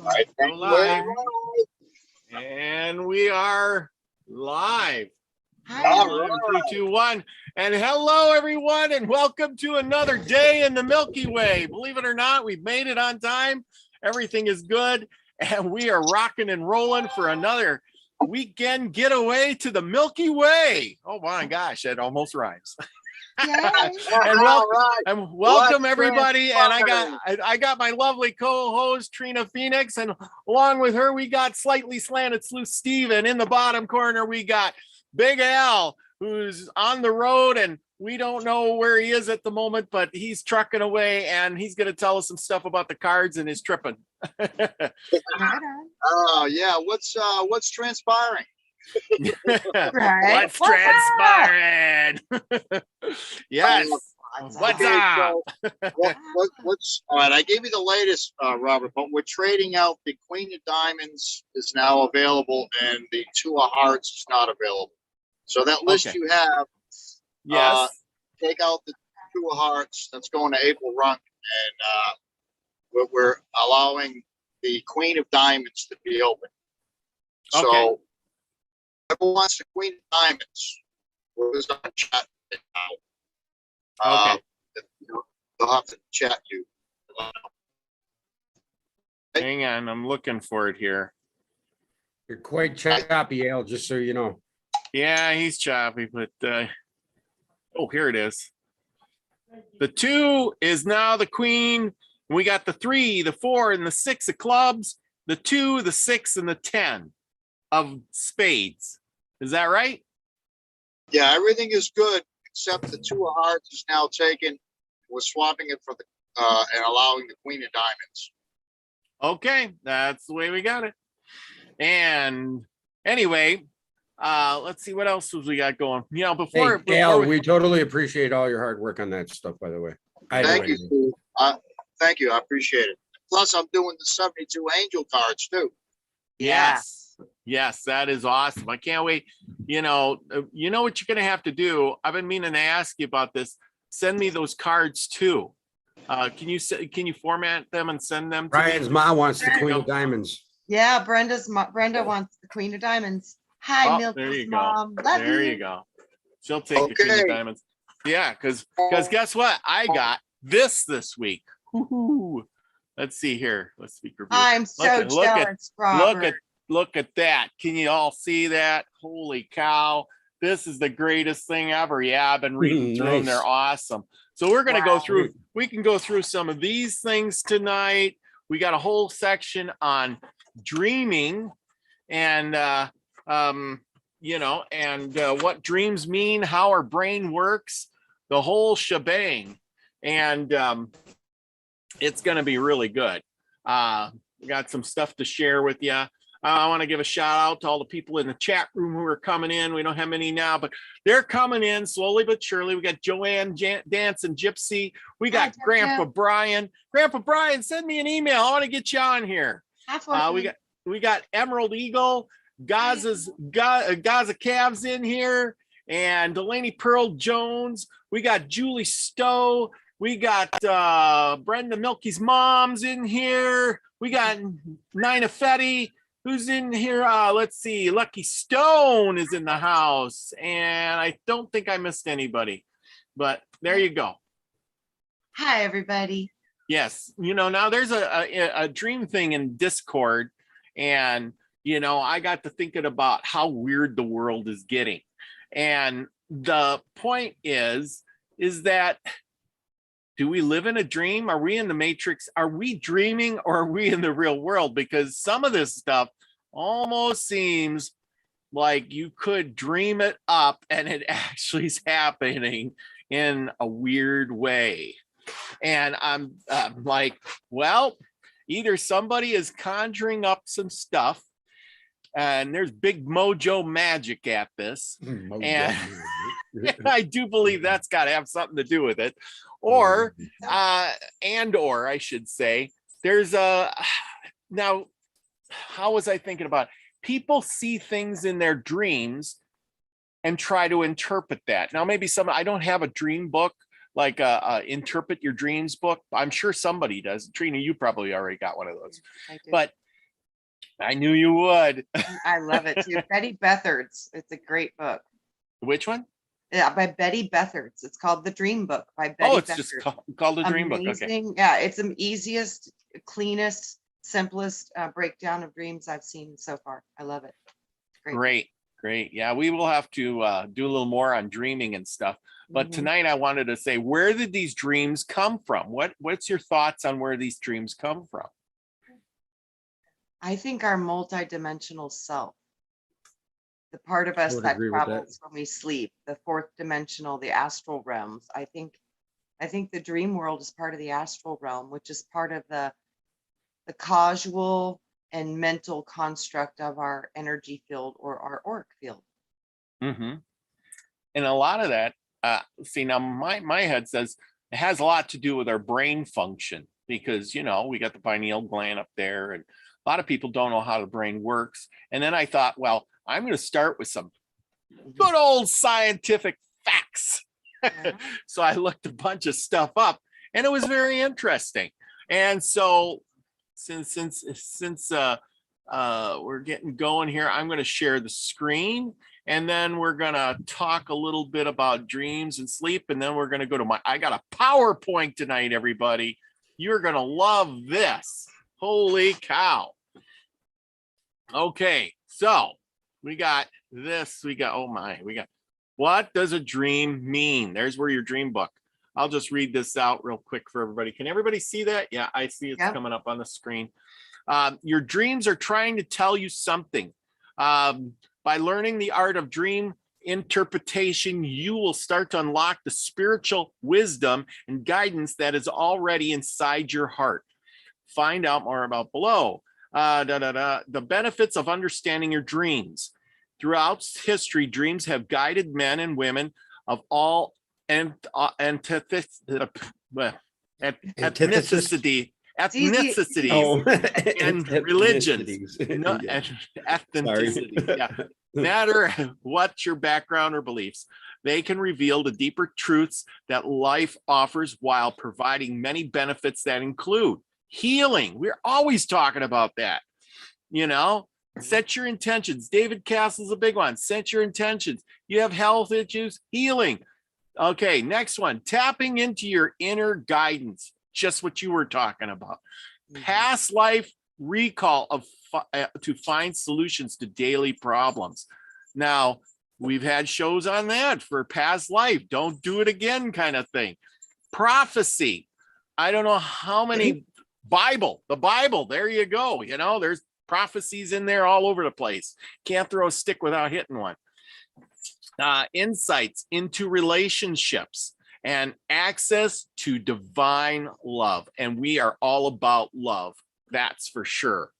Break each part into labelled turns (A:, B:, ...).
A: Right,
B: Go live. And we are live.
A: Hi.
B: 1, 3, 2, 1. And hello, everyone, and welcome to another day in the Milky Way. Believe it or not, we've made it on time. Everything is good, and we are rocking and rolling for another weekend getaway to the Milky Way. Oh my gosh, that almost rhymes. and welcome everybody. And I got my lovely co-host Trina Phoenix, and along with her we got Slightly Slanted Sleuth Steve, and in the bottom corner we got Big Al, who's on the road, and we don't know where he is at the moment, but he's trucking away, and he's going to tell us some stuff about the cards and his tripping.
A: Oh yeah, what's transpiring?
B: Right. What's transpiring? Yes. What's up?
A: What's all right? I gave you the latest, Robert, but we're trading out the Queen of Diamonds is now available, and the Two of Hearts is not available. So that list you have,
B: yes,
A: take out the Two of Hearts. That's going to April Runk, and we're allowing the Queen of Diamonds to be open. So. Whoever wants the Queen of Diamonds, who's on chat now, they'll have to chat you.
B: Hang on, I'm looking for it here.
C: You're quite choppy, Al, just so you know.
B: Yeah, he's choppy, but oh, here it is. The 2 is now the Queen. We got the 3, the 4, and the 6 of clubs, the 2, the 6, and the 10 of spades. Is that right?
A: Yeah, everything is good except the Two of Hearts is now taken. We're swapping it for the and allowing the Queen of Diamonds.
B: Okay, that's the way we got it. And anyway, let's see what else we got going. You know, before
C: Al, we totally appreciate all your hard work on that stuff, by the way.
A: Thank you, Steve. Thank you. I appreciate it. Plus, I'm doing the 72 angel cards too.
B: Yes, that is awesome. I can't wait. You know what you're going to have to do. I've been meaning to ask you about this. Send me those cards too. Can you format them and send them to
C: Brian's
B: me?
C: mom wants the Queen of Diamonds.
D: Yeah, Brenda wants the Queen of Diamonds. Hi, Milky's mom. Love
B: there you go. She'll take the Queen of Diamonds. Yeah, because guess what? I got this week. Woo-hoo. Let's see here. Let's speak review.
D: I'm so jealous, Robert.
B: Look at that. Can you all see that? Holy cow. This is the greatest thing ever. Yeah, I've been reading through them. They're awesome. So we're going to go through, we can go through some of these things tonight. We got a whole section on dreaming and, what dreams mean, how our brain works, the whole shebang. And it's going to be really good. We got some stuff to share with you. I want to give a shout out to all the people in the chat room who are coming in. We don't have many now, but they're coming in slowly but surely. We got Joanne, Dance, and Gypsy. We got Grandpa Brian. Grandpa Brian, send me an email. I want to get you on here. We got Emerald Eagle, Gaza Cavs in here, and Delaney Pearl Jones. We got Julie Stowe. We got Brenda Milky's mom's in here. We got Nina Fetty. Who's in here? Let's see. Lucky Stone is in the house. And I don't think I missed anybody. But there you go.
D: Hi, everybody.
B: Yes. Now there's a dream thing in Discord. And, I got to thinking about how weird the world is getting. And the point is that, do we live in a dream? Are we in the Matrix? Are we dreaming, or are we in the real world? Because some of this stuff almost seems like you could dream it up and it actually is happening in a weird way. And I'm like, well, either somebody is conjuring up some stuff and there's big mojo magic at this. And I do believe that's got to have something to do with it. Or I should say, there's now, how was I thinking about it? People see things in their dreams and try to interpret that. Now, maybe I don't have a dream book, like interpret your dreams book. I'm sure somebody does. Trina, you probably already got one of those. But I knew you would.
D: I love it too. Betty Bethard's. It's a great book.
B: Which one?
D: Yeah, by Betty Bethard's. It's called The Dream Book by Betty
B: Oh, it's
D: Bethard.
B: just called the Dream Book. Okay.
D: Amazing. Yeah, it's the easiest, cleanest, simplest breakdown of dreams I've seen so far. I love it. It's great.
B: Great. Yeah, we will have to do a little more on dreaming and stuff. But tonight I wanted to say, where did these dreams come from? What's your thoughts on where these dreams come from?
D: I think our multidimensional self, the part of us
C: would
D: that
C: agree with that.
D: travels when we sleep, the fourth dimensional, the astral realms. I think the dream world is part of the astral realm, which is part of the causal and mental construct of our energy field or our auric field.
B: Mm-hmm. And a lot of that, see, now my head says it has a lot to do with our brain function, because, you know, we got the pineal gland up there, and a lot of people don't know how the brain works. And then I thought, well, I'm going to start with some good old scientific facts.
D: Yeah.
B: So I looked a bunch of stuff up, and it was very interesting. And so since we're getting going here, I'm going to share the screen, and then we're going to talk a little bit about dreams and sleep, and then we're going to go to I got a PowerPoint tonight, everybody. You're going to love this. Holy cow. Okay, so we got this. We got what does a dream mean? There's where your dream book. I'll just read this out real quick for everybody. Can everybody see that? Yeah, I see it's coming up on the screen. Your dreams are trying to tell you something. By learning the art of dream interpretation, you will start to unlock the spiritual wisdom and guidance that is already inside your heart. Find out more about below. The benefits of understanding your dreams. Throughout history, dreams have guided men and women of all ethnicities and religions. And ethnicity. Yeah. Matter what your background or beliefs, they can reveal the deeper truths that life offers while providing many benefits that include healing. We're always talking about that. You know, set your intentions. David Castle's a big one. Set your intentions. You have health issues, healing. Okay, next one, tapping into your inner guidance. Just what you were talking about. Past life recall to find solutions to daily problems. Now, we've had shows on that for past life. Don't do it again kind of thing. Prophecy. I don't know how many the Bible, there you go. You know, there's prophecies in there all over the place. Can't throw a stick without hitting one. Insights into relationships and access to divine love. And we are all about love. That's for sure.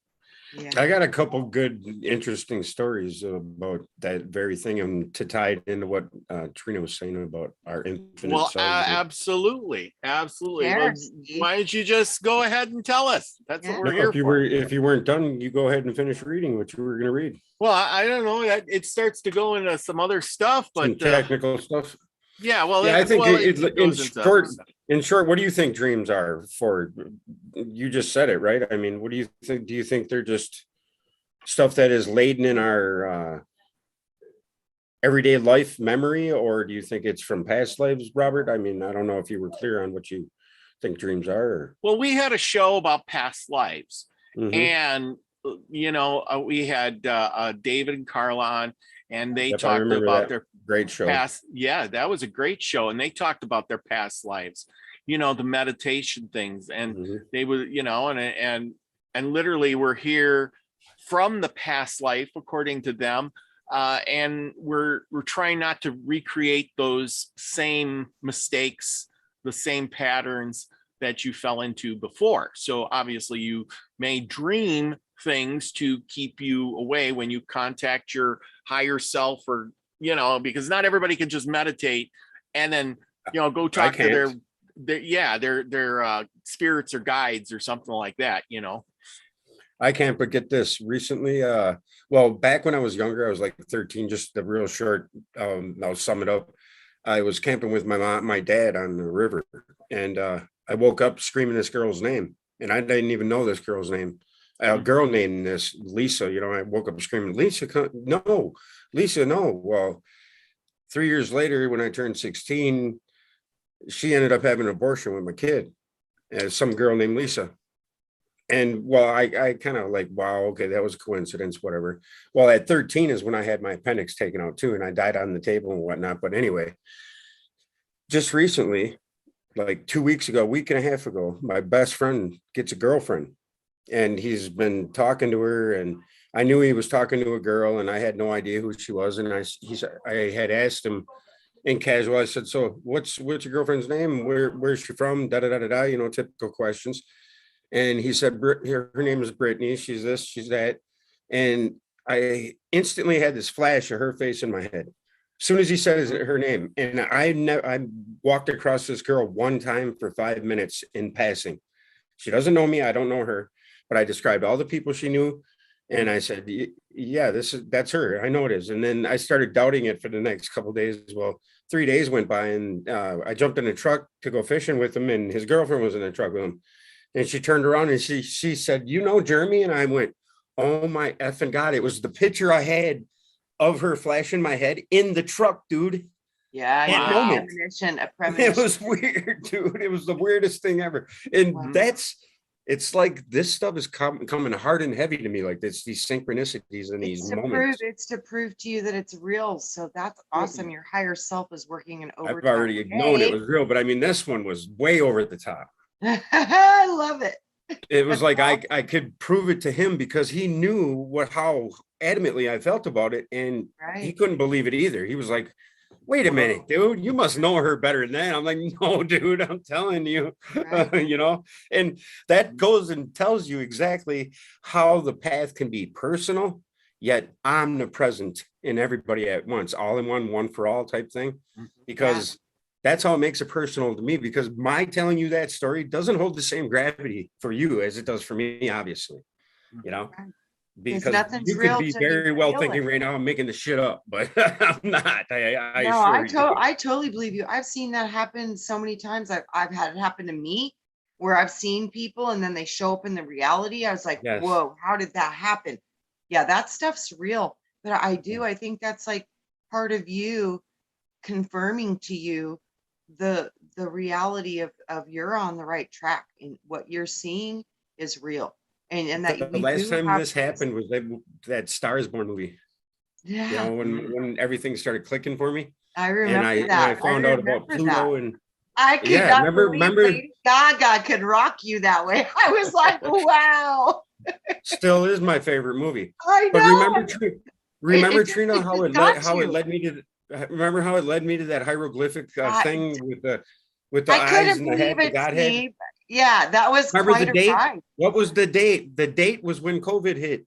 D: Yeah.
C: I got a couple good, interesting stories about that very thing, and to tie it into what Trina was saying about our infinite.
B: Well, absolutely. Well,
D: Steve.
B: why don't you just go ahead and tell us? That's what we're here for.
C: If you weren't done, you go ahead and finish reading what you were going to read.
B: Well, I don't know. It starts to go into some other stuff, but
C: some technical stuff.
B: Yeah, well,
C: yeah, I think in short, what do you think dreams are for? You just said it, right? I mean, what do you think? Do you think they're just stuff that is laden in our everyday life memory, or do you think it's from past lives, Robert? I mean, I don't know if you were clear on what you think dreams are. Or...
B: Well, we had a show about past lives, and you know, we had David and Carla on, and they talked about their
C: great show.
B: That was a great show, and they talked about their past lives. You know, the meditation things, and they were, you know, and literally we're here from the past life, according to them, and we're trying not to recreate those same mistakes, the same patterns that you fell into before. So obviously, you may dream things to keep you away when you contact your higher self, or you know, because not everybody can just meditate and then, you know, go talk to their spirits or guides or something like that, you know.
C: I can't, but get this. Recently, well, back when I was younger, I was like 13, just a real short, I'll sum it up. I was camping with my dad on the river, and I woke up screaming this girl's name, and I didn't even know this girl's name. a girl named this Lisa. You know, I woke up screaming, Lisa, no, Lisa, no. Well, 3 years later, when I turned 16, she ended up having an abortion with my kid, as some girl named Lisa. And well, I kind of like, wow, okay, that was a coincidence, whatever. Well, at 13 is when I had my appendix taken out too, and I died on the table and whatnot. But anyway, just recently, like 2 weeks ago, a week and a half ago, my best friend gets a girlfriend, and he's been talking to her, and I knew he was talking to a girl, and I had no idea who she was. And I had asked him in casual, I said, so what's your girlfriend's name? Where's she from? Da da da da da, you know, typical questions. And he said, her name is Brittany. She's this, she's that. And I instantly had this flash of her face in my head. As soon as he said her name. And I walked across this girl one time for 5 minutes in passing. She doesn't know me. I don't know her. But I described all the people she knew. And I said, yeah, that's her. I know it is. And then I started doubting it for the next couple of days. Well, 3 days went by, and I jumped in a truck to go fishing with him, and his girlfriend was in the truck with him. And she turned around and she said, you know, Jeremy? And I went, oh my effing God. It was the picture I had of her flashing my head in the truck, dude.
D: Yeah.
B: Wow.
D: A premonition.
C: It was weird, dude. It was the weirdest thing ever. And
D: Wow.
C: it's like this stuff is coming hard and heavy to me. Like these synchronicities and these moments.
D: It's to prove to you that it's real. So that's awesome. Your higher self is working in overtime.
C: I've already known it was real, but I mean, this one was way over the top.
D: I love it.
C: It was like I could prove it to him because he knew how adamantly I felt about it, and he couldn't believe it either. He was like, wait a minute, dude, you must know her better than that. I'm like, no, dude, I'm telling you. You know, and that goes and tells you exactly how the path can be personal yet omnipresent in everybody at once, all in one for all type thing, because that's how it makes it personal to me, because my telling you that story doesn't hold the same gravity for you as it does for me, obviously, you know, because you could be very well thinking right now I'm making the shit up, but I'm not.
D: I totally believe you. I've seen that happen so many times. I've had it happen to me where I've seen people and then they show up in the reality. I was like, whoa, how did that happen? Yeah, that stuff's real. But I think that's like part of you confirming to you the reality of you're on the right track, and what you're seeing is real. And that
C: the last time this happened was that Stars Born movie. You know, when everything started clicking for me.
D: I remember
C: and
D: that.
C: I found out about Pluto, and
D: I could not believe Lady Gaga could rock you that way. I was like, wow.
C: Still is my favorite movie.
D: I know.
C: But remember Trina, how it led me to. Remember how it led me to that hieroglyphic thing with the eyes and the head, the Godhead?
D: Yeah, that was.
C: Remember the date? Ride. What was the date? The date was when COVID hit.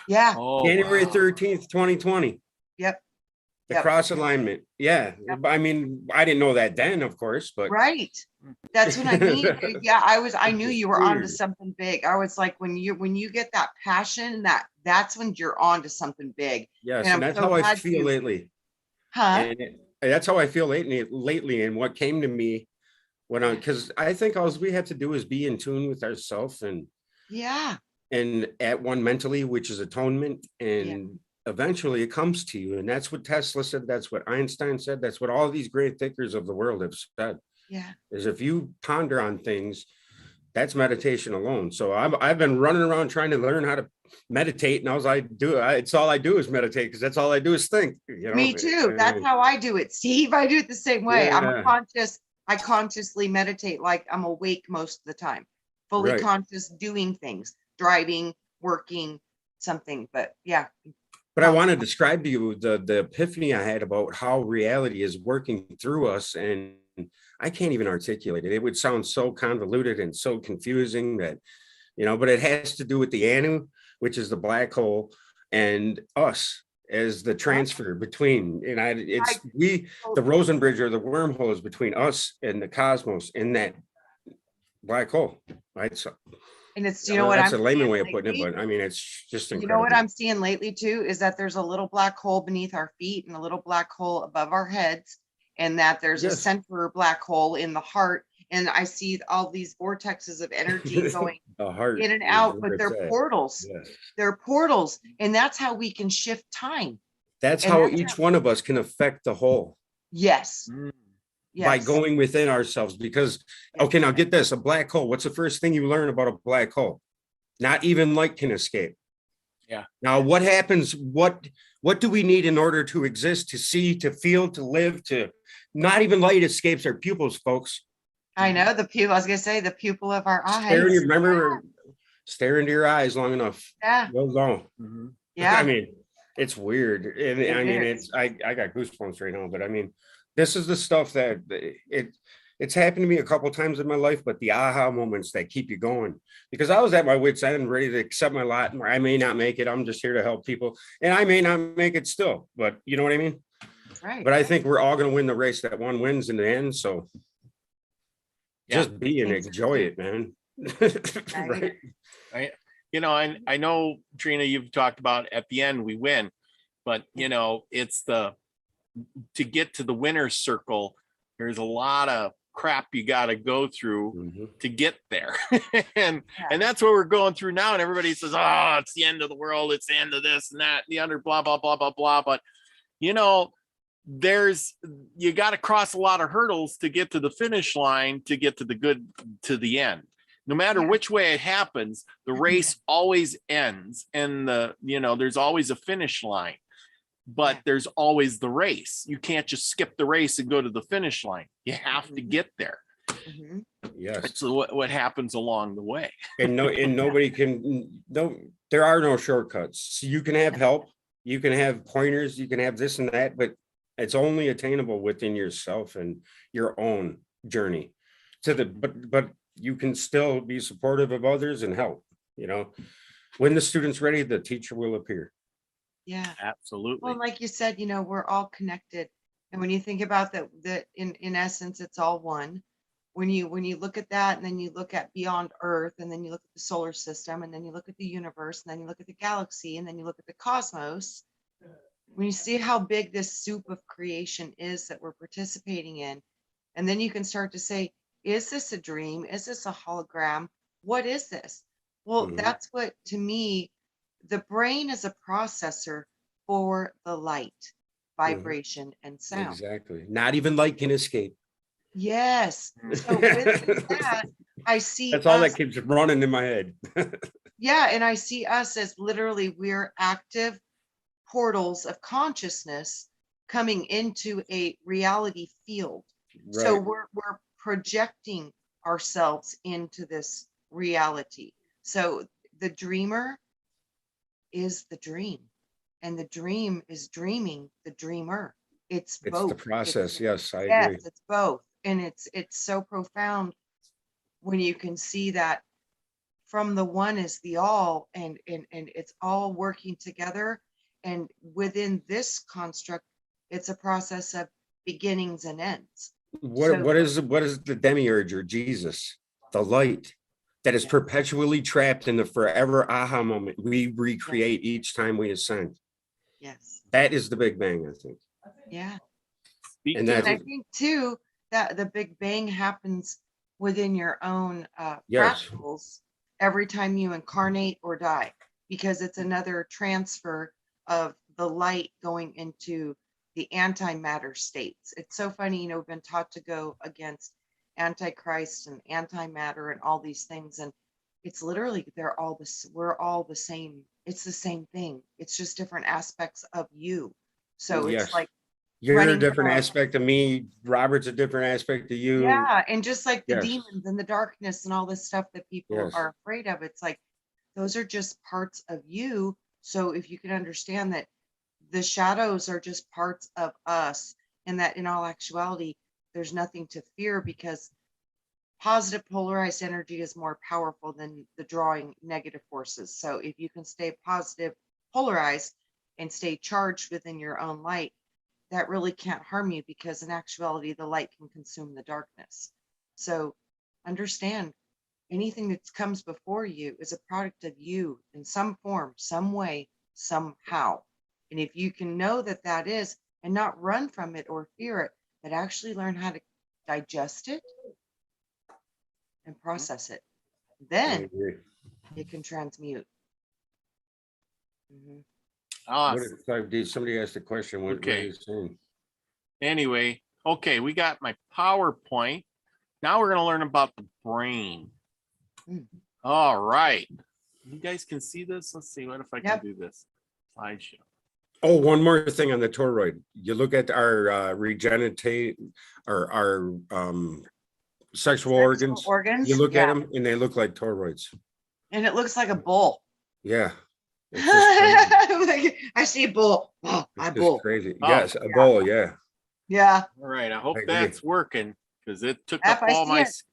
D: Yeah.
C: January 13th, 2020.
D: Yep.
C: The cross alignment. Yeah. Yep. I mean, I didn't know that then, of course, but
D: that's what I mean. Yeah, I knew you were onto something big. I was like, when you get that passion, that's when you're onto something big.
C: Yes, and that's how I feel lately. And that's how I feel lately. And what came to me because I think all we have to do is be in tune with ourselves and at one mentally, which is atonement, and eventually it comes to you. And that's what Tesla said. That's what Einstein said. That's what all these great thinkers of the world have said. Yeah, is if you ponder on things, that's meditation alone. So I've been running around trying to learn how to meditate, and it's all I do is meditate, because that's all I do is think. You know?
D: Me too. That's how I do it, Steve. I do it the same way. I consciously meditate like I'm awake most of the time, fully conscious, doing things, driving, working, something. But
C: But I want to describe to you the epiphany I had about how reality is working through us, and I can't even articulate it. It would sound so convoluted and so confusing that, but it has to do with the Anu, which is the black hole, and us as the transfer between. And the Rosen Bridge, or the wormhole, is between us and the cosmos in that black hole, right? So,
D: and it's
C: that's a layman way of putting it, but I mean, it's just incredible.
D: You know what I'm seeing lately too is that there's a little black hole beneath our feet and a little black hole above our heads, and that there's a center black hole in the heart, and I see all these vortexes of energy going
C: The heart
D: in and
C: is
D: out,
C: where
D: but they're
C: it's at.
D: portals.
C: Yes.
D: They're portals, and that's how we can shift time.
C: That's
D: And
C: how
D: that's
C: each one of us can affect the whole.
D: Yes.
C: By
D: Yes.
C: going within ourselves. Because, okay, now get this, a black hole. What's the first thing you learn about a black hole? Not even light can escape.
B: Yeah.
C: Now, what happens? What do we need in order to exist, to see, to feel, to live, to not even light escapes our pupils, folks.
D: I know the pupil. I was gonna say the pupil of our
C: Stare
D: eyes.
C: stare into your eyes long enough.
D: Yeah.
C: Well, long.
D: Yeah.
C: I mean, it's weird. And I mean, it's I got goosebumps right now, but I mean, this is the stuff that it's happened to me a couple times in my life, but the aha moments that keep you going, because I was at my wit's end, ready to accept my lot, and I may not make it. I'm just here to help people, and I may not make it still, but you know what I mean?
D: Right.
C: But I think we're all going to win the race. That one wins in the end. So just be and enjoy it, man.
D: Right.
B: Right. You know, I know, Trina, you've talked about at the end we win, but you know, it's to get to the winner's circle, there's a lot of crap you got to go through to get there. and that's what we're going through now. And everybody says, oh, it's the end of the world, it's the end of this and that, the under blah, blah, blah, blah, blah. But you know, you got to cross a lot of hurdles to get to the finish line, to get to the end. No matter which way it happens, the race always ends, and there's always a finish line, but there's always the race. You can't just skip the race and go to the finish line. You have to get there.
C: Yes.
B: It's what happens along the way.
C: And nobody can, there are no shortcuts. So you can have help, you can have pointers, you can have this and that, but it's only attainable within yourself and your own journey. But you can still be supportive of others and help. When the student's ready, the teacher will appear.
D: Yeah,
B: absolutely.
D: Well, like you said, we're all connected, and when you think about that in essence, it's all one. When you look at that, and then you look at beyond Earth, and then you look at the solar system, and then you look at the universe, and then you look at the galaxy, and then you look at the cosmos. When you see how big this soup of creation is that we're participating in, and then you can start to say, is this a dream? Is this a hologram? What is this? Well, that's what, to me, the brain is a processor for the light, vibration, and sound.
C: Exactly. Not even light can escape.
D: Yes. So with that, I see
C: that's all that keeps running in my head.
D: Yeah, and I see us as literally we're active portals of consciousness coming into a reality field. Right. So we're projecting ourselves into this reality. So the dreamer is the dream, and the dream is dreaming the dreamer. It's both.
C: The process. Yes, I agree.
D: Yes, it's both. And it's so profound when you can see that from the one is the all, and it's all working together. And within this construct, it's a process of beginnings and ends.
C: What is the demiurge or Jesus? The light that is perpetually trapped in the forever aha moment we recreate each time we ascend.
D: Yes.
C: That is the Big Bang, I think.
D: Yeah.
C: And
D: I think too that the Big Bang happens within your own fractals every time you incarnate or die, because it's another transfer of the light going into the antimatter states. It's so funny, we've been taught to go against Antichrist and antimatter and all these things, and it's literally we're all the same. It's the same thing. It's just different aspects of you. So it's like
C: you're a different aspect of me. Robert's a different aspect of you.
D: Yeah, and just like the demons and the darkness and all this stuff that people are afraid of, it's like those are just parts of you. So if you can understand that the shadows are just parts of us, and that in all actuality, there's nothing to fear, because positive polarized energy is more powerful than the drawing negative forces. So if you can stay positive polarized and stay charged within your own light, that really can't harm you, because in actuality, the light can consume the darkness. So understand, anything that comes before you is a product of you in some form, some way, somehow. And if you can know that that is, and not run from it or fear it, but actually learn how to digest it, and process it.
C: I
D: Then
C: agree.
D: it can transmute. Mhm.
C: What
B: Awesome.
C: if 5D, somebody asked a question, what are
B: Okay.
C: you saying?
B: Anyway, okay, we got my PowerPoint. Now we're going to learn about the brain.
D: Mm.
B: All right. You guys can see this? Let's see. What if I can
D: Yep.
B: do this? Slideshow.
C: Oh, one more thing on the toroid. You look at our regenerative or our sexual organs. You look at them and they look like toroids.
D: And it looks like a bull.
C: Yeah. It's just crazy.
D: Like, I see a bull. Oh,
C: It's
D: a
C: just
D: bull.
C: crazy.
B: Oh,
C: Yes, a bull, yeah.
D: Yeah.
B: All right. I hope
C: I agree.
B: that's working because it took
D: Yep,
B: up
D: I
B: all
D: see
B: my
D: it.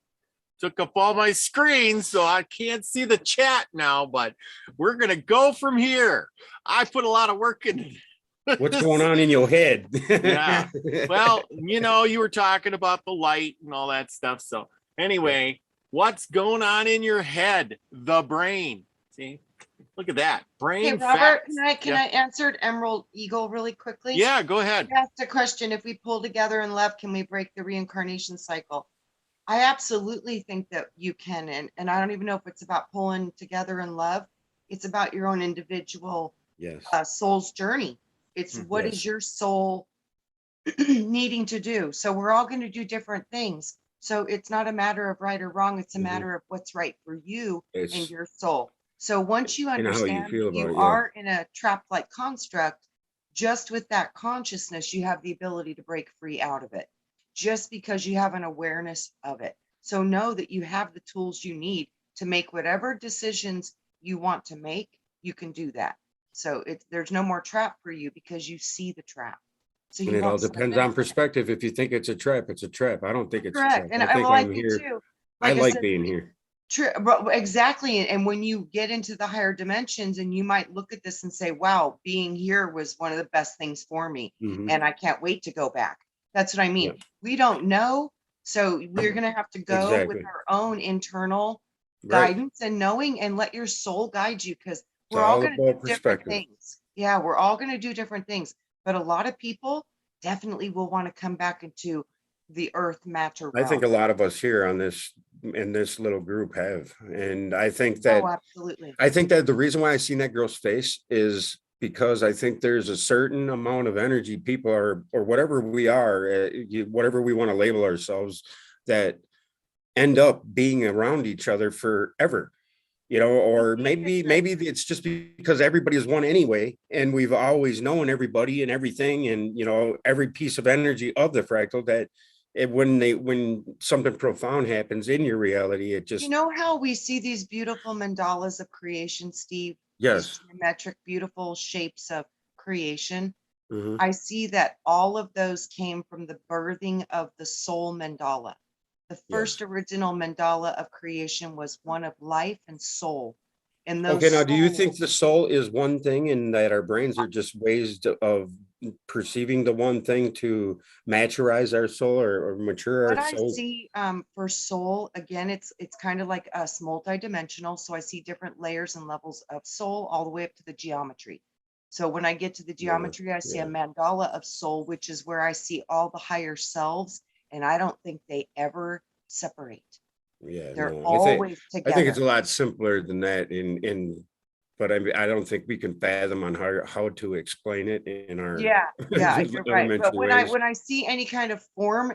B: took up all my screen, so I can't see the chat now, but we're gonna go from here. I put a lot of work in.
C: What's going on in your head?
B: Yeah. Well, you know, you were talking about the light and all that stuff. So anyway, what's going on in your head? The brain. See, look at that brain.
D: Hey, Robert,
B: facts.
D: can I answer Emerald Eagle really quickly?
B: Yeah, go ahead.
D: I asked a question. If we pull together in love, can we break the reincarnation cycle? I absolutely think that you can. And I don't even know if it's about pulling together in love. It's about your own individual
C: Yes.
D: soul's journey. It's what
C: Yes.
D: is your soul needing to do? So we're all going to do different things. So it's not a matter of right or wrong. It's a matter of what's right for you and your soul. So once you
C: And how you
D: understand
C: feel
D: you
C: about it, yeah.
D: are in a trapped like construct, just with that consciousness, you have the ability to break free out of it, just because you have an awareness of it. So know that you have the tools you need to make whatever decisions you want to make. You can do that. So there's no more trap for you because you see the trap. So
C: And
D: you
C: it all
D: won't step
C: depends
D: in
C: on
D: it.
C: perspective. If you think it's a trap, it's a trap. I don't think it's a trap.
D: Correct. And
C: I think
D: well, I
C: I'm
D: do
C: here.
D: too.
C: I
D: Like I
C: like
D: said,
C: being here.
D: exactly. And when you get into the higher dimensions and you might look at this and say, wow, being here was one of the best things for me.
C: Mhm.
D: And I can't wait to go back. That's what I mean.
C: Yeah.
D: We don't know. So we're going to have to go with
C: Exactly.
D: our own internal
C: Right.
D: guidance and knowing, and let your soul guide you, because
C: It's
D: we're all
C: all
D: going to
C: about
D: do different
C: perspective.
D: things. Yeah, we're all going to do different things. But a lot of people definitely will want to come back into the earth matter
C: I think a
D: realm.
C: lot of us here on this in this little group have, and I think
D: Oh,
C: that
D: absolutely.
C: the reason why I seen that girl's face is because I think there's a certain amount of energy people are, or whatever we are, whatever we want to label ourselves, that end up being around each other forever. You know, or maybe it's just because everybody is one anyway, and we've always known everybody and everything, and you know, every piece of energy of the fractal, that when something profound happens in your reality, it just,
D: You know how we see these beautiful mandalas of creation, Steve?
C: yes.
D: These geometric, beautiful shapes of creation.
C: Mhm.
D: I see that all of those came from the birthing of the soul mandala. The first original mandala of creation was one of life and soul. And those
C: Okay, now do you
D: souls-
C: think the soul is one thing and that our brains are just ways of perceiving the one thing to maturize our soul or mature
D: what
C: our
D: I
C: soul?
D: see for soul, again, it's kind of like us, multidimensional. So I see different layers and levels of soul all the way up to the geometry. So when I get to the geometry, I see a mandala of soul, which is where I see all the higher selves, and I don't think they ever separate.
C: Yeah,
D: They're
C: no,
D: always
C: I
D: together.
C: think it's a lot simpler than that but I don't think we can fathom on how to explain it in our
D: Yeah, you're right. But
C: elementary ways.
D: when I see any kind of form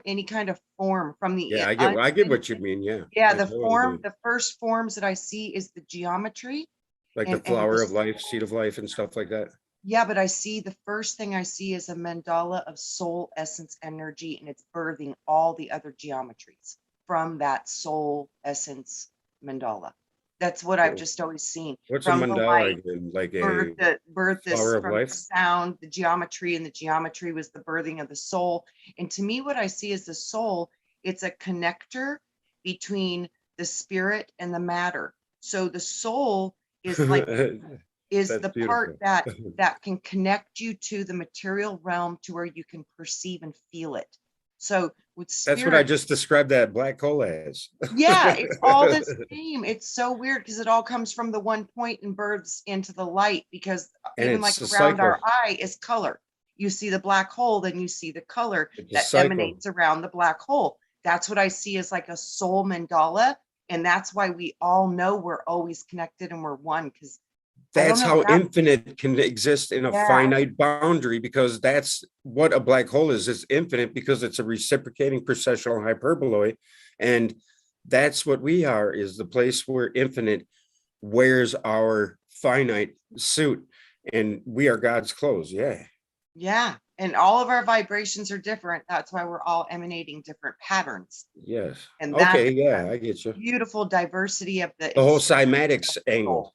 D: from the
C: Yeah, I get what you mean. Yeah.
D: yeah,
C: I
D: the
C: totally
D: form,
C: do.
D: the first forms that I see is the geometry.
C: Like the
D: and
C: flower
D: the
C: of life, seed of life, and stuff like that.
D: Yeah, but I see the first thing I see is a mandala of soul essence energy, and it's birthing all the other geometries from that soul essence mandala. That's what I've just always seen.
C: What's
D: From
C: a
D: the
C: mandala
D: light,
C: again? Like
D: birth this
C: flower of
D: from
C: life?
D: the sound, the geometry, and the geometry was the birthing of the soul. And to me, what I see is the soul, it's a connector between the spirit and the matter. So the soul is like is
C: That's
D: the
C: beautiful.
D: part that can connect you to the material realm to where you can perceive and feel it. So with spirit,
C: That's what I just described that black hole as.
D: yeah, it's all the same. It's so weird because it all comes from the one point and births into the light, because
C: And
D: even
C: it's
D: like
C: a
D: around
C: cycle.
D: our eye is color. You see the black hole, then you see the color
C: It's a
D: that
C: cycle.
D: emanates around the black hole. That's what I see as like a soul mandala. And that's why we all know we're always connected and we're one, because
C: that's how infinite can exist in a finite boundary, because that's what a black hole is. It's infinite because it's a reciprocating precessional hyperboloid. And that's what we are, is the place where infinite wears our finite suit, and we are God's clothes. Yeah.
D: Yeah. And all of our vibrations are different. That's why we're all emanating different patterns.
C: Yes.
D: And
C: okay. Yeah, I get you.
D: Beautiful diversity of the
C: whole cymatics angle.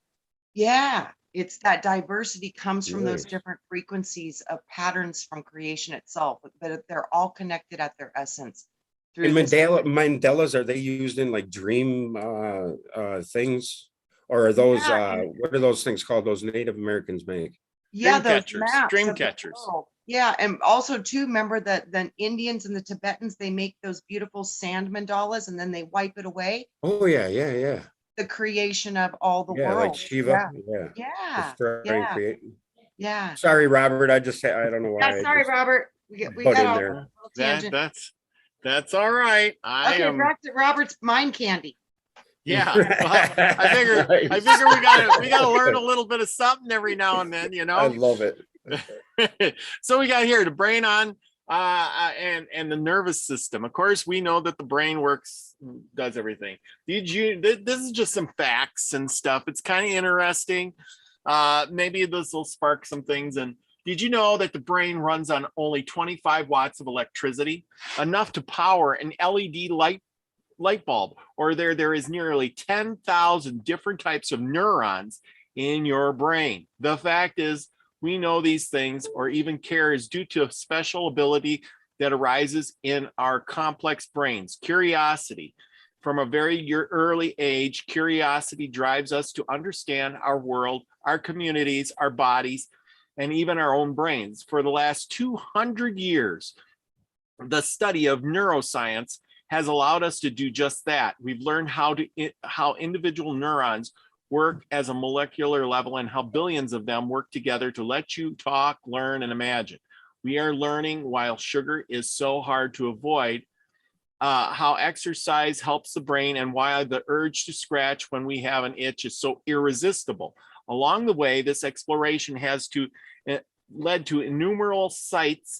D: Yeah. It's that diversity comes from those different frequencies of patterns from creation itself, but they're all connected at their essence.
C: And mandalas, are they used in like dream things? Or are those, what are those things called those Native Americans make?
D: Yeah,
B: dream catchers, dream catchers.
D: Yeah, and also too, remember that the Indians and the Tibetans, they make those beautiful sand mandalas and then they wipe it away.
C: Oh yeah, yeah, yeah.
D: The creation of all the world.
C: Like Shiva.
D: Yeah.
C: Sorry, Robert. I don't know why.
D: Yeah, sorry, Robert. We got in there.
B: That's all right.
D: Back to Robert's mind candy.
B: Yeah, well, I figure we gotta learn a little bit of something every now and then, you know.
C: I love it.
B: So we got here the brain on and the nervous system. Of course, we know that the brain does everything. This is just some facts and stuff. It's kind of interesting. Maybe this will spark some things. And did you know that the brain runs on only 25 watts of electricity, enough to power an LED light bulb? Or there is nearly 10,000 different types of neurons in your brain. The fact is, we know these things or even care is due to a special ability that arises in our complex brains. Curiosity. From a very early age, curiosity drives us to understand our world, our communities, our bodies, and even our own brains. For the last 200 years, the study of neuroscience has allowed us to do just that. We've learned how individual neurons work as a molecular level and how billions of them work together to let you talk, learn, and imagine. We are learning, while sugar is so hard to avoid, how exercise helps the brain, and why the urge to scratch when we have an itch is so irresistible. Along the way, this exploration has led to innumerable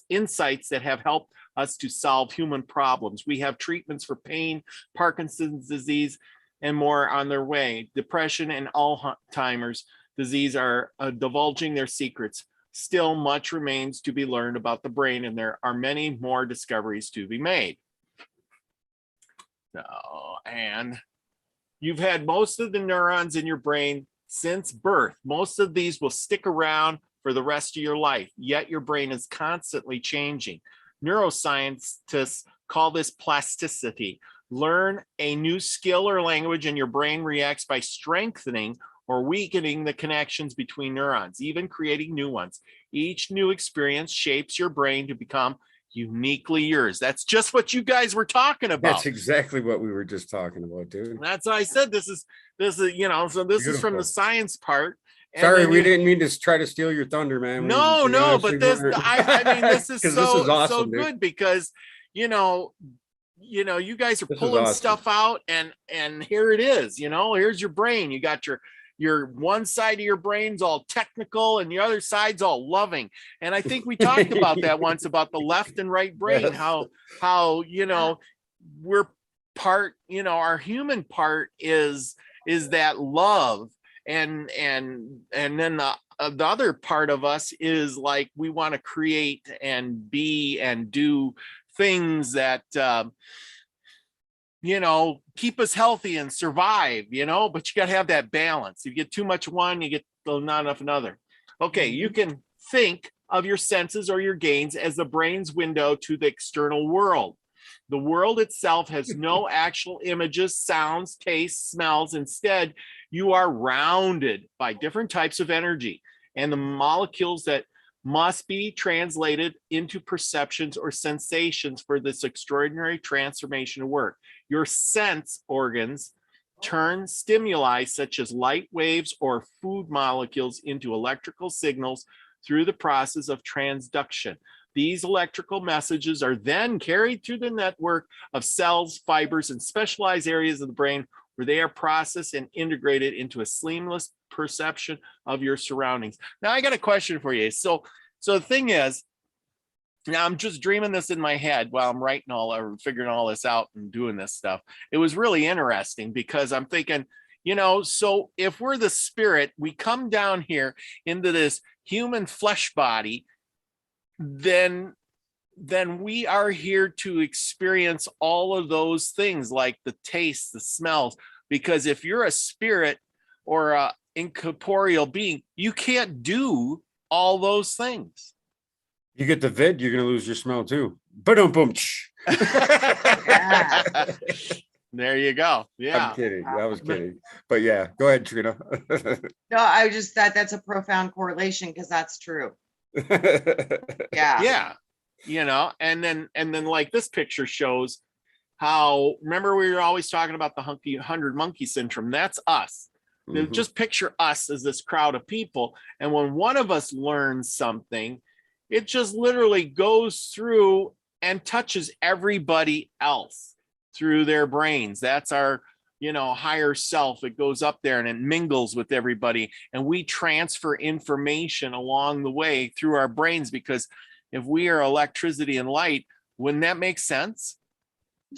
B: insights that have helped us to solve human problems. We have treatments for pain, Parkinson's disease, and more on their way. Depression and Alzheimer's disease are divulging their secrets. Still, much remains to be learned about the brain, and there are many more discoveries to be made. And you've had most of the neurons in your brain since birth. Most of these will stick around for the rest of your life, yet your brain is constantly changing. Neuroscientists call this plasticity. Learn a new skill or language and your brain reacts by strengthening or weakening the connections between neurons, even creating new ones. Each new experience shapes your brain to become uniquely yours. That's just what you guys were talking about.
C: That's exactly what we were just talking about, dude.
B: That's why I said this is so this is from the science part.
C: Sorry, we didn't mean to try to steal your thunder, man.
B: No, but this I mean this is so
C: awesome,
B: so good, because you guys are pulling stuff out, and here it is. Here's your brain. You got your one side of your brain's all technical and the other side's all loving. And I think we talked about that once, about the left and right brain. Yes. How we're part, our human part is that love, and then the other part of us is like, we want to create and be and do things that keep us healthy and survive, but you got to have that balance. If you get too much one, you get not enough another. Okay, you can think of your senses or your gains as the brain's window to the external world. The world itself has no actual images, sounds, tastes, smells. Instead, you are rounded by different types of energy and the molecules that must be translated into perceptions or sensations for this extraordinary transformation to work. Your sense organs turn stimuli such as light waves or food molecules into electrical signals through the process of transduction. These electrical messages are then carried through the network of cells, fibers, and specialized areas of the brain where they are processed and integrated into a seamless perception of your surroundings. Now, I got a question for you. So the thing is, now I'm just dreaming this in my head while I'm writing all or figuring all this out and doing this stuff. It was really interesting because I'm thinking, so if we're the spirit, we come down here into this human flesh body, then we are here to experience all of those things, like the taste, the smells, because if you're a spirit or a incorporeal being, you can't do all those things.
C: You get the vid, you're going to lose your smell too. Boom, boom.
B: There you go. Yeah.
C: I'm kidding. I was kidding. But yeah, go ahead, Trina.
D: No, I just thought that's a profound correlation because that's true. Yeah.
B: Yeah. And then like this picture shows how, remember we were always talking about the 100 monkey syndrome. That's us. Mm-hmm. Just picture us as this crowd of people. And when one of us learns something, it just literally goes through and touches everybody else through their brains. That's our, higher self. It goes up there and it mingles with everybody. And we transfer information along the way through our brains, because if we are electricity and light, wouldn't that make sense?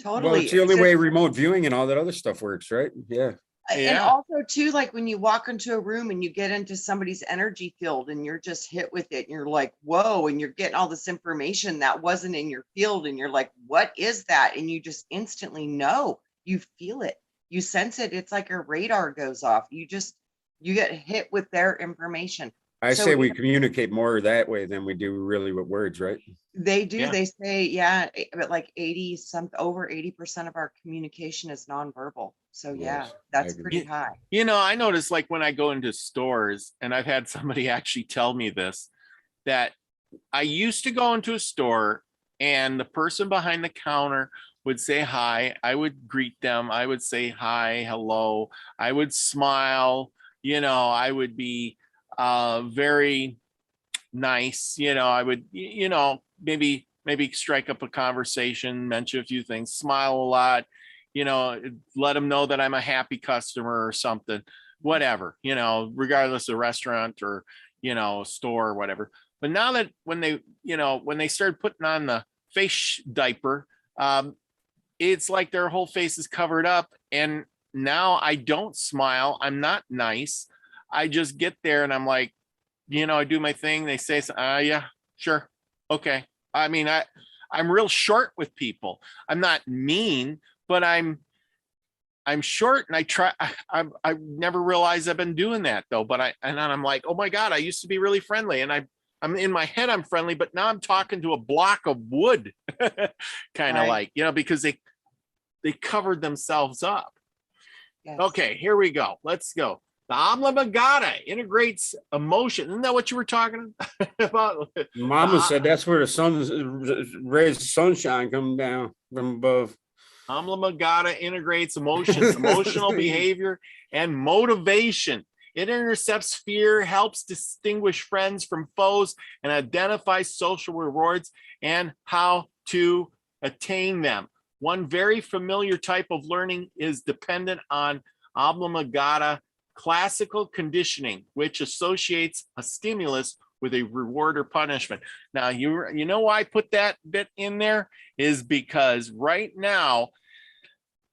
D: Totally.
C: Well, it's the only way remote viewing and all that other stuff works, right? Yeah.
D: And also too, like when you walk into a room and you get into somebody's energy field and you're just hit with it and you're like, whoa, and you're getting all this information that wasn't in your field. And you're like, what is that? And you just instantly know, you feel it, you sense it. It's like your radar goes off. You get hit with their information.
C: I say we communicate more that way than we do really with words, right?
D: They do. Yeah. They say, but like over 80% of our communication is nonverbal. So yes, that's pretty high.
B: I notice, like when I go into stores, and I've had somebody actually tell me this, that I used to go into a store and the person behind the counter would say hi. I would greet them. I would say hi, hello. I would smile. I would be very nice. I would, maybe strike up a conversation, mention a few things, smile a lot, let them know that I'm a happy customer or something, whatever, regardless of restaurant or, store or whatever. But now that when they started putting on the face diaper, it's like their whole face is covered up. And now I don't smile. I'm not nice. I just get there and I'm like, I do my thing. They say, yeah, sure. Okay. I mean, I'm real short with people. I'm not mean, but I'm short, and I never realized I've been doing that though. But I'm like, oh my God, I used to be really friendly, and I'm in my head, I'm friendly, but now I'm talking to a block of wood, kind of like, because they covered themselves up. Yes. Okay, here we go. Let's go. The Amlamagata integrates emotion. Isn't that what you were talking about?
C: Mama said that's where the sun's rays of sunshine come down from above.
B: Amlamagata integrates emotions, emotional behavior, and motivation. It intercepts fear, helps distinguish friends from foes, and identifies social rewards and how to attain them. One very familiar type of learning is dependent on Amlamagata classical conditioning, which associates a stimulus with a reward or punishment. Now, you know why I put that bit in there is because right now,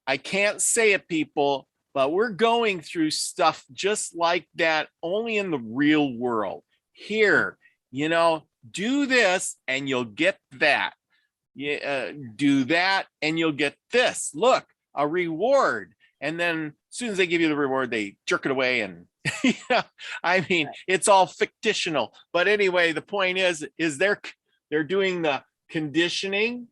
B: I can't say it, people, but we're going through stuff just like that, only in the real world. Here, do this and you'll get that. Do that and you'll get this. Look, a reward. And then as soon as they give you the reward, they jerk it away. And it's all fictional. But anyway, the point is they're doing the conditioning,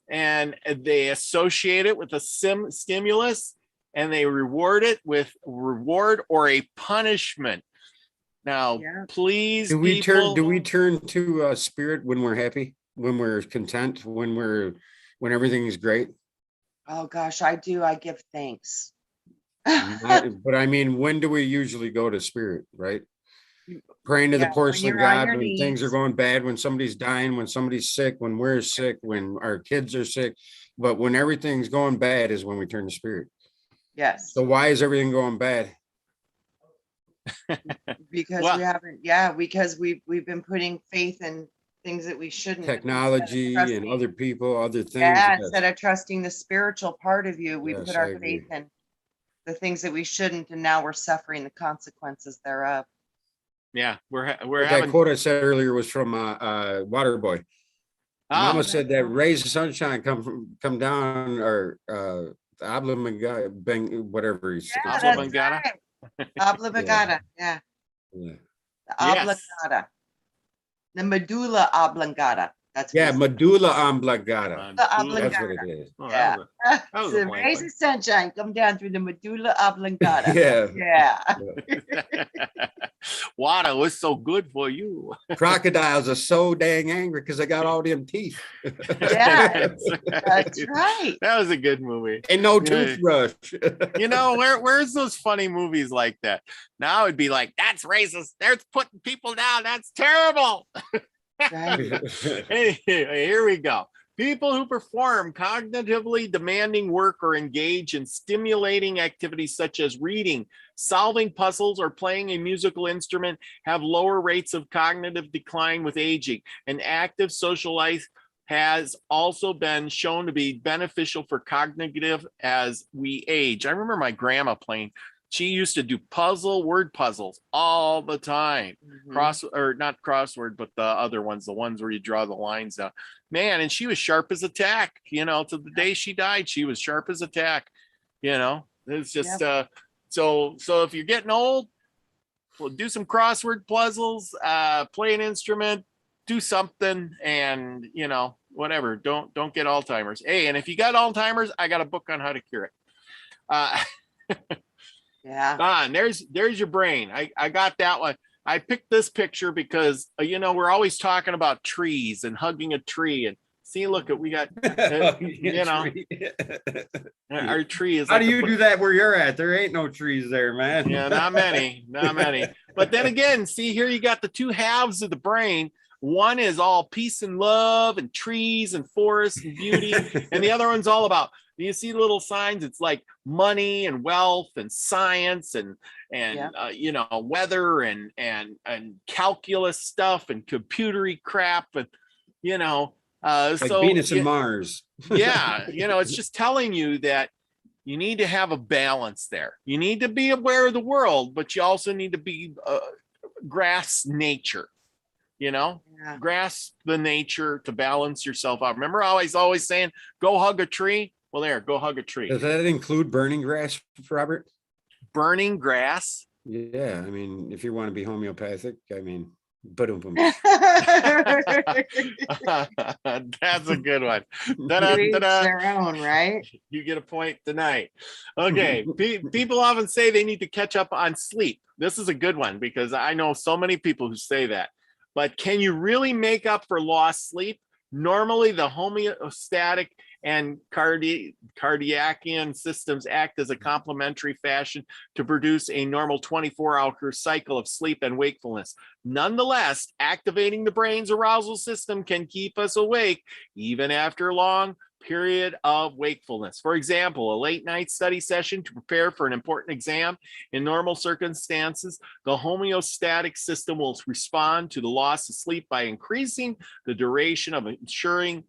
B: and they associate it with a stimulus, and they reward it with reward or a punishment. Now, please,
C: do we turn to spirit when we're happy, when we're content, when everything's great?
D: Oh gosh, I do. I give thanks.
C: But I mean, when do we usually go to spirit, right? Praying to the porcelain god when things are going bad, when somebody's dying, when somebody's sick, when we're sick, when our kids are sick. But when everything's going bad is when we turn to spirit.
D: Yes.
C: So why is everything going bad?
D: Because
B: Well-
D: we haven't, because we've been putting faith in things that we shouldn't.
C: Technology and other people, other things.
D: Yeah,
C: Yes.
D: instead of trusting the spiritual part of you, we
C: Yes,
D: put
C: I
D: our
C: agree.
D: faith in the things that we shouldn't, and now we're suffering the consequences thereof.
B: Yeah, we're
C: That
B: having.
C: quote I said earlier was from Waterboy. Mama said that rays of sunshine come down, or whatever he's
D: Yeah,
B: Abla
D: that's
B: Mangata?
D: right. Oblongata, yeah.
C: yeah.
D: The
B: Yes.
D: oblongata. The medulla oblongata. That's what
C: Yeah,
D: he said.
C: medulla oblongata.
D: The
C: That's
D: oblongata.
C: what it is.
B: Oh,
D: Yeah.
B: that was a
D: So
B: blank
D: rays
B: one.
D: of sunshine come down through the medulla oblongata.
C: Yeah.
D: Yeah.
B: Water was so good for you.
C: Crocodiles are so dang angry because they got all them teeth.
D: Yeah, that's right.
B: That was a good movie.
C: Ain't no
B: Yeah.
C: toothbrush.
B: You know, where's those funny movies like that? Now it'd be like, that's racist. They're putting people down. That's terrible.
D: Right.
B: Hey, here we go. People who perform cognitively demanding work or engage in stimulating activities such as reading, solving puzzles, or playing a musical instrument have lower rates of cognitive decline with aging. An active social life has also been shown to be beneficial for cognitive as we age. I remember my grandma playing. She used to do word puzzles all the time.
D: Mhm.
B: Not crossword, but the other ones, the ones where you draw the lines down. Man, and she was sharp as a tack, to the day she died, she was sharp as a tack. It's just so if you're getting old, well, do some crossword puzzles, play an instrument, do something, and whatever. Don't get Alzheimer's. Hey, and if you got Alzheimer's, I got a book on how to cure it.
D: Yeah.
B: Don, there's your brain. I got that one. I picked this picture because we're always talking about trees and hugging a tree, and see, look at we got our tree is.
C: How do you do that where you're at? There ain't no trees there, man.
B: Yeah, not many. But then again, see here, you got the two halves of the brain. One is all peace and love and trees and forests and beauty, and the other one's all about. You see little signs. It's like money and wealth and science and weather and calculus stuff and computery crap and
C: like
B: so
C: Venus and Mars.
B: Yeah, it's just telling you that you need to have a balance there. You need to be aware of the world, but you also need to be grasp nature. Grasp the nature to balance yourself out. Remember, always saying, "Go hug a tree." Well, there, go hug a tree.
C: Does that include burning grass, Robert?
B: Burning grass?
C: Yeah, I mean, if you want to be homeopathic, I mean, boom.
B: That's a good one.
D: Their own, right?
B: You get a point tonight. Okay, people often say they need to catch up on sleep. This is a good one because I know so many people who say that. But can you really make up for lost sleep? Normally, the homeostatic and cardiacian systems act as a complementary fashion to produce a normal 24-hour cycle of sleep and wakefulness. Nonetheless, activating the brain's arousal system can keep us awake even after a long period of wakefulness. For example, a late night study session to prepare for an important exam. In normal circumstances, the homeostatic system will respond to the loss of sleep by increasing the duration of ensuing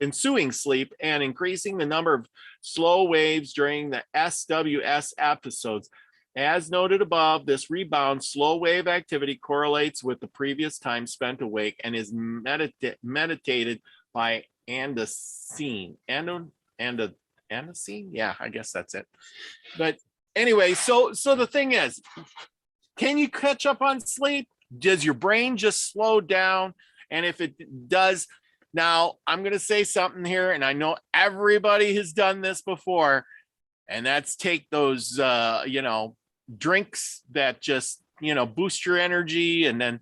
B: ensuing sleep and increasing the number of slow waves during the SWS episodes. As noted above, this rebound slow wave activity correlates with the previous time spent awake and is meditated by andocene. Andocene? Yeah, I guess that's it. But anyway, so the thing is, can you catch up on sleep? Does your brain just slow down? And if it does, now I'm going to say something here, and I know everybody has done this before, and that's take those, drinks that just, boost your energy, and then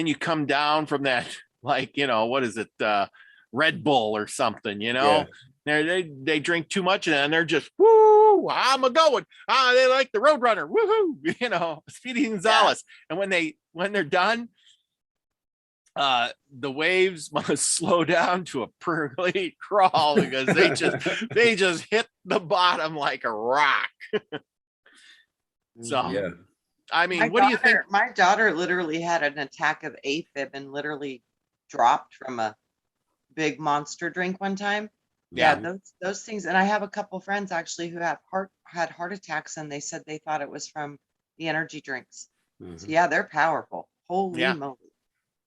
B: you come down from that, like, what is it? Red Bull or something,
C: Yeah.
B: They drink too much and they're just, woo, I'm a going. They like the Roadrunner, woohoo, Speedy Gonzalez. Yeah. And when they're done, the waves must slow down to a percolate crawl because they just hit the bottom like a rock. So
C: yeah.
B: I mean, what do you think?
D: My daughter literally had an attack of AFib and literally dropped from a big monster drink one time. Yeah, those things. And I have a couple friends actually who had heart attacks, and they said they thought it was from the energy drinks. So yeah, they're powerful. Holy moly.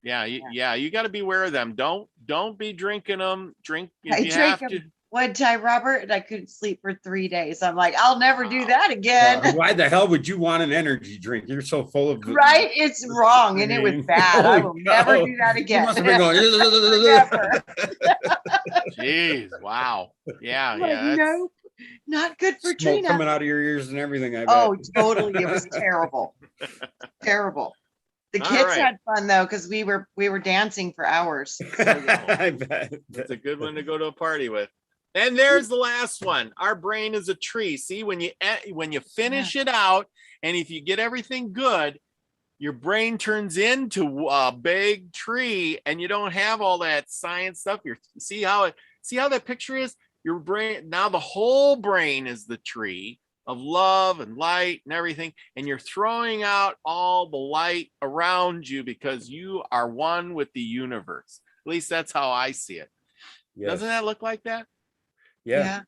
B: Yeah, you got to be aware of them. Don't be drinking them. Drink if
D: I
B: you
D: drank
B: have to.
D: them one time, Robert, and I couldn't sleep for 3 days. I'm like, I'll never do that again.
C: Why the hell would you want an energy drink? You're so full of
D: right. It's wrong, and it was bad. I will never do that again.
C: You must have been going.
B: Jeez, wow. Yeah, yeah.
D: Nope, not good for
C: Smoke
D: Trina.
C: coming out of your ears and everything. I bet.
D: Oh, totally. It was terrible. Terrible. The kids had fun though, because we were dancing for hours. So, yeah.
C: I bet.
B: That's a good one to go to a party with. And there's the last one. Our brain is a tree. See, when you finish it out, and if you get everything good, your brain turns into a big tree, and you don't have all that science stuff. See how that picture is? Your brain, now the whole brain is the tree of love and light and everything, and you're throwing out all the light around you because you are one with the universe. At least that's how I see it. Yes. Doesn't that look like that?
C: Yeah.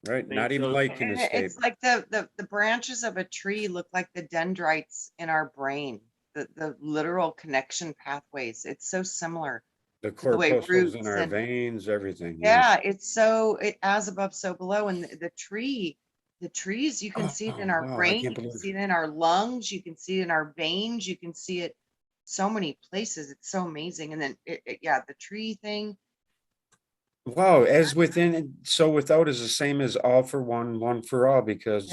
C: Right. Not even light can escape.
D: It's like the branches of a tree look like the dendrites in our brain, the literal connection pathways. It's so similar.
C: The corpuscles in our veins, everything.
D: Yeah, it's it as above, so below. And the trees, you can see it in our brain, you can see it in our lungs, you can see it in our veins, you can see it so many places. It's so amazing. And then the tree thing.
C: Wow, as within, so without is the same as all for one, one for all, because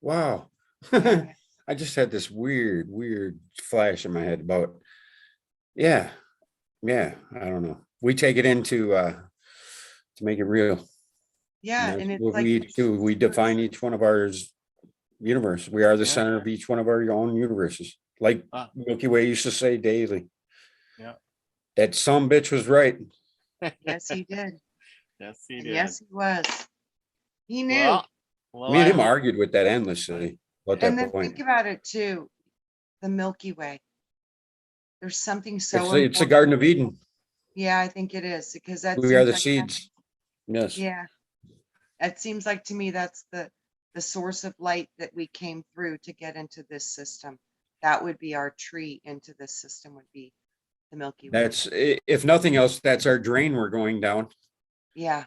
C: wow. I just had this weird flash in my head about I don't know. We take it into to make it real.
D: Yeah, and it's
C: what we do. We define each one of our universe. We are the center of each one of our own universes. Like Milky Way used to say daily. Yeah. That some bitch was right.
D: Yes, he did.
B: Yes, he did.
D: Yes, he was. He knew.
C: Well, me and him argued with that endlessly.
D: And then think about it too. The Milky Way. There's something so
C: it's a Garden of Eden.
D: Yeah, I think it is, because
C: we are the seeds. Yes.
D: Yeah. It seems like to me that's the source of light that we came through to get into this system. That would be our tree into this system, would be the Milky Way.
C: That's, if nothing else, that's our drain we're going down.
D: Yeah.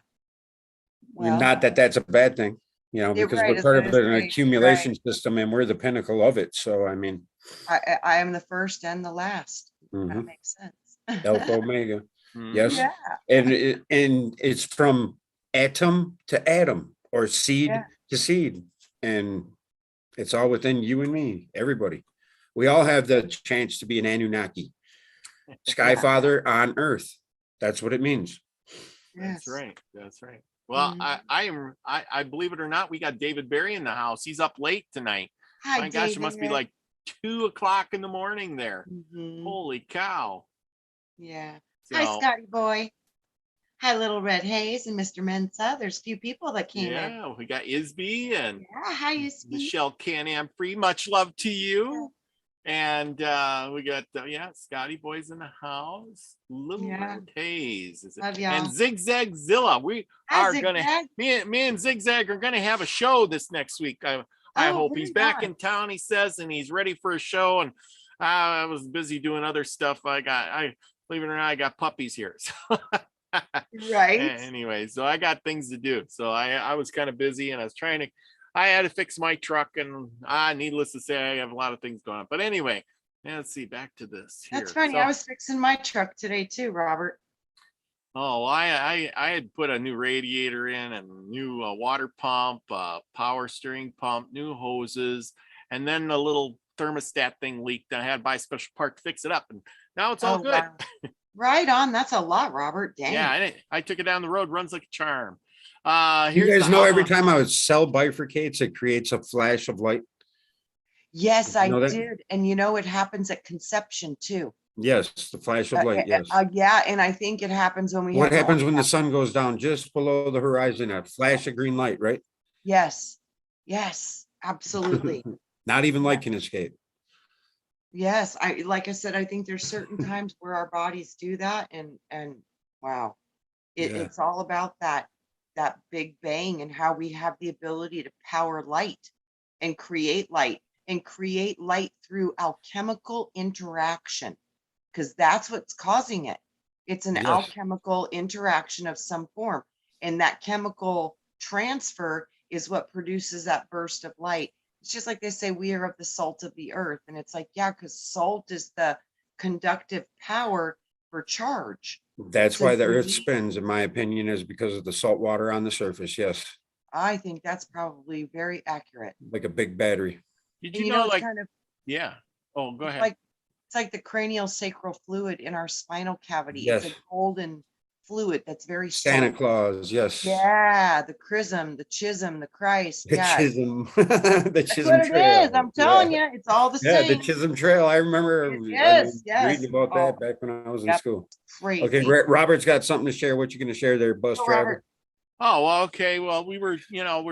D: Well,
C: not that that's a bad thing, because we're part of an accumulation system, and we're the pinnacle of it. So, I mean,
D: I am the first and the last. That makes sense.
C: Alpha Omega. Yes. Yeah. And it's from atom to atom, or seed to seed. And it's all within you and me, everybody. We all have the chance to be an Anunnaki. Sky Father on Earth. That's what it means.
B: Yes. That's right. Well, I believe it or not, we got David Berry in the house. He's up late tonight.
D: Hi,
B: my gosh, it must be like 2 o'clock in the morning there. Holy cow.
D: Yeah. So, hi, Scotty boy. Hi, Little Red Haze and Mr. Mensa. There's a few people that came in.
B: Yeah, we got Isby and
D: hi, Isby.
B: Michelle Can-Am Free. Much love to you. And we got Scotty boys in the house. Little Red Haze. And Zigzag Zilla. We are gonna me and Zigzag are gonna have a show this next week. I hope he's back in town, he says, and he's ready for a show. And I was busy doing other stuff. Believe it or not, I got puppies here. So
D: right.
B: Anyway, so I got things to do. So I was kind of busy, and I had to fix my truck, and needless to say, I have a lot of things going on. But anyway, let's see, back to this here.
D: That's funny. So, I was fixing my truck today too, Robert.
B: Oh, I had put a new radiator in, and new water pump, power steering pump, new hoses, and then the little thermostat thing leaked. I had to buy a special part to fix it up, and now it's all good. Wow.
D: Right on. That's a lot, Robert. Dang.
B: Yeah, I took it down the road. Runs like a charm.
C: You guys know every time I would cell bifurcates, it creates a flash of light.
D: Yes, I did. And it happens at conception too.
C: Yes, the flash of light, yes.
D: Yeah, and I think it happens when we
C: What
D: have
C: happens when the sun goes down just below the horizon, a flash of green light, right?
D: Yes, yes, absolutely.
C: Not even light can escape.
D: Yes, like I said, I think there's certain times where our bodies do that, and wow, it's all about that big bang and how we have the ability to power light and create light through alchemical interaction, because that's what's causing it. It's an alchemical interaction of some form, and that chemical transfer is what produces that burst of light. It's just like they say, we are of the salt of the earth. And it's like, yeah, because salt is the conductive power for charge.
C: That's why the earth spins, in my opinion, is because of the salt water on the surface. Yes.
D: I think that's probably very accurate.
C: Like a big battery.
B: Did you know, like,
D: kind of,
B: yeah. Oh, go ahead.
D: It's like the cranial sacral fluid in our spinal cavity.
C: Yes.
D: It's a golden fluid that's very
C: Santa Claus, yes.
D: Yeah, the chrism, the chism, the Christ.
C: The chism. The
D: That's
C: Chisholm
D: what
C: Trail.
D: it is. I'm telling you, it's all the
C: Yeah,
D: same.
C: the Chisholm Trail. I remember reading about that back when I was in school.
D: Crazy.
C: Okay, Robert's got something to share. What you going to share there, bus driver?
B: Oh, well, okay. Well, we've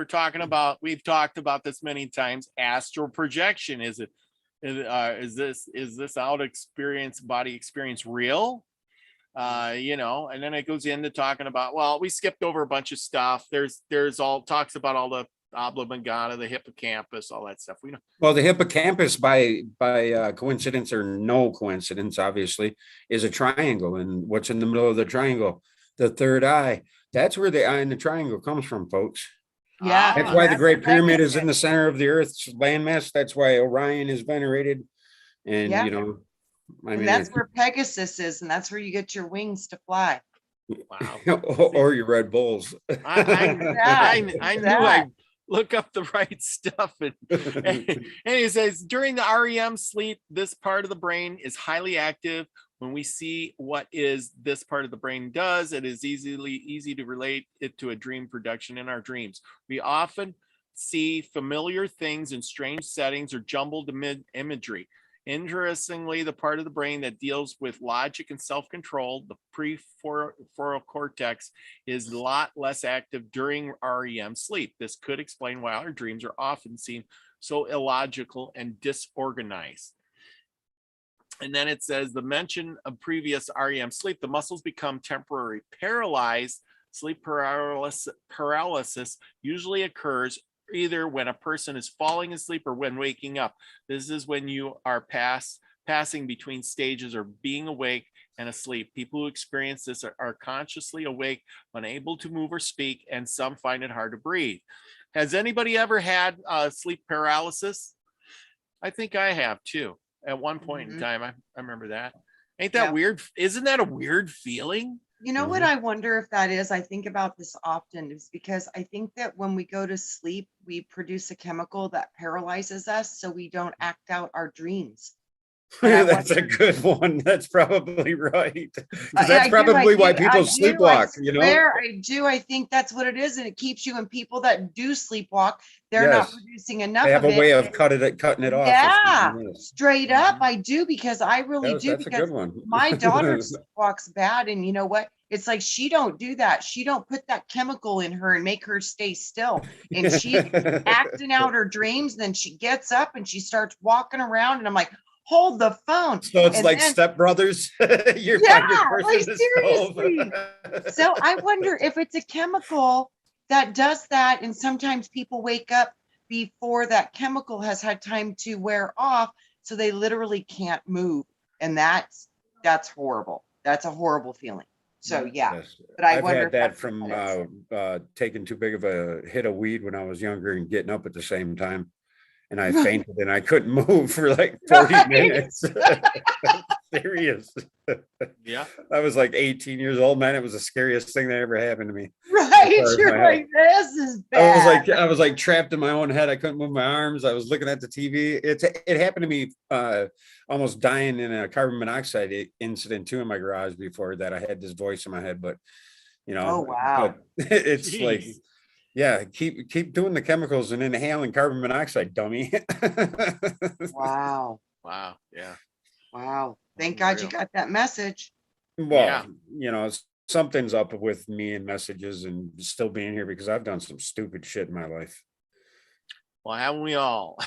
B: talked about this many times. Astral projection. Is this out experience, body experience real? And then it goes into talking about, well, we skipped over a bunch of stuff. There's talks about all the oblongata, the hippocampus, all that stuff. We know.
C: Well, the hippocampus, by coincidence or no coincidence, obviously, is a triangle. And what's in the middle of the triangle? The third eye. That's where the eye in the triangle comes from, folks.
D: Yeah.
C: That's why the Great Pyramid is in the center of the Earth's landmass. That's why Orion is venerated. And, I mean,
D: that's where Pegasus is, and that's where you get your wings to fly.
B: Wow.
C: or your Red Bulls.
B: I knew I'd look up the right stuff. And he says, during the REM sleep, this part of the brain is highly active. When we see what is this part of the brain does, it is easy to relate it to a dream production in our dreams. We often see familiar things in strange settings or jumbled imagery. Interestingly, the part of the brain that deals with logic and self-control, the prefrontal cortex, is a lot less active during REM sleep. This could explain why our dreams are often seen so illogical and disorganized. And then it says, the mention of previous REM sleep, the muscles become temporarily paralyzed. Sleep paralysis usually occurs either when a person is falling asleep or when waking up. This is when you are passing between stages or being awake and asleep. People who experience this are consciously awake, unable to move or speak, and some find it hard to breathe. Has anybody ever had sleep paralysis? I think I have too. At one point in time, I remember that. Ain't that weird? Isn't that a weird feeling?
D: You know what I wonder if that is? I think about this often, is because I think that when we go to sleep, we produce a chemical that paralyzes us so we don't act out our dreams.
C: That's a good one. That's probably right. That's probably why people sleepwalk,
D: I do. I think that's what it is. And it keeps you, and people that do sleepwalk, they're not producing enough.
C: They have a way of cutting it off.
D: Yeah, straight up. I do, because I really do.
C: That's a good one.
D: My daughter sleepwalks bad. And you know what? It's like, she don't do that. She don't put that chemical in her and make her stay still. And she's acting out her dreams. And then she gets up and she starts walking around, and I'm like, hold the phone.
C: So it's like Step Brothers.
D: You're like, seriously. So I wonder if it's a chemical that does that. And sometimes people wake up before that chemical has had time to wear off, so they literally can't move. And that's horrible. That's a horrible feeling. So but I wonder
C: had that from taking too big of a hit of weed when I was younger and getting up at the same time. And I fainted and I couldn't move for like 40 minutes. Serious.
B: Yeah.
C: I was like 18 years old, man. It was the scariest thing that ever happened to me.
D: Right. You're like, this is bad.
C: I was like trapped in my own head. I couldn't move my arms. I was looking at the TV. It happened to me almost dying in a carbon monoxide incident too in my garage before that. I had this voice in my head, but
D: oh wow.
C: It's like, yeah, keep doing the chemicals and inhaling carbon monoxide, dummy.
D: Wow.
B: Wow. Yeah.
D: Wow. Thank God you got that message.
C: Well, you know, something's up with me and messages and still being here because I've done some stupid shit in my life.
B: Well, haven't we all?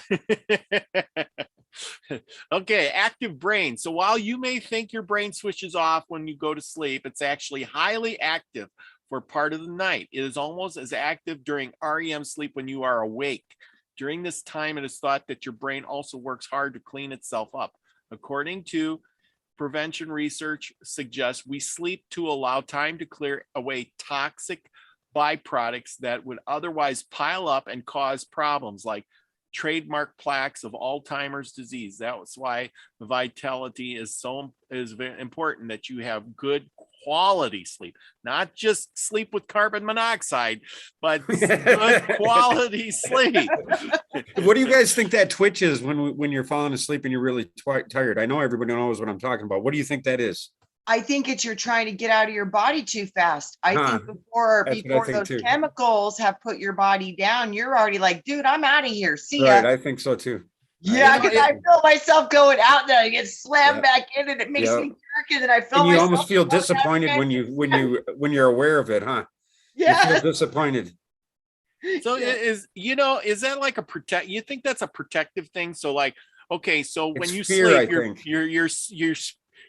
B: Okay, active brain. So while you may think your brain switches off when you go to sleep, it's actually highly active for part of the night. It is almost as active during REM sleep when you are awake. During this time, it is thought that your brain also works hard to clean itself up. According to prevention research suggests we sleep to allow time to clear away toxic byproducts that would otherwise pile up and cause problems like trademark plaques of Alzheimer's disease. That's why vitality is very important, that you have good quality sleep, not just sleep with carbon monoxide, but good quality sleep.
C: What do you guys think that twitch is when you're falling asleep and you're really tired? I know everybody knows what I'm talking about. What do you think that is?
D: I think it's you're trying to get out of your body too fast. I think before those chemicals have put your body down, you're already like, dude, I'm out of here. See ya.
C: Right, I think so too.
D: Yeah, because I feel myself going out and I get slammed back in, and it makes me jerk, and then I feel.
C: And you almost feel disappointed when you're aware of it, huh?
D: Yeah.
C: You feel disappointed.
B: So is that like you think that's a protective thing? So like, okay, so when you sleep,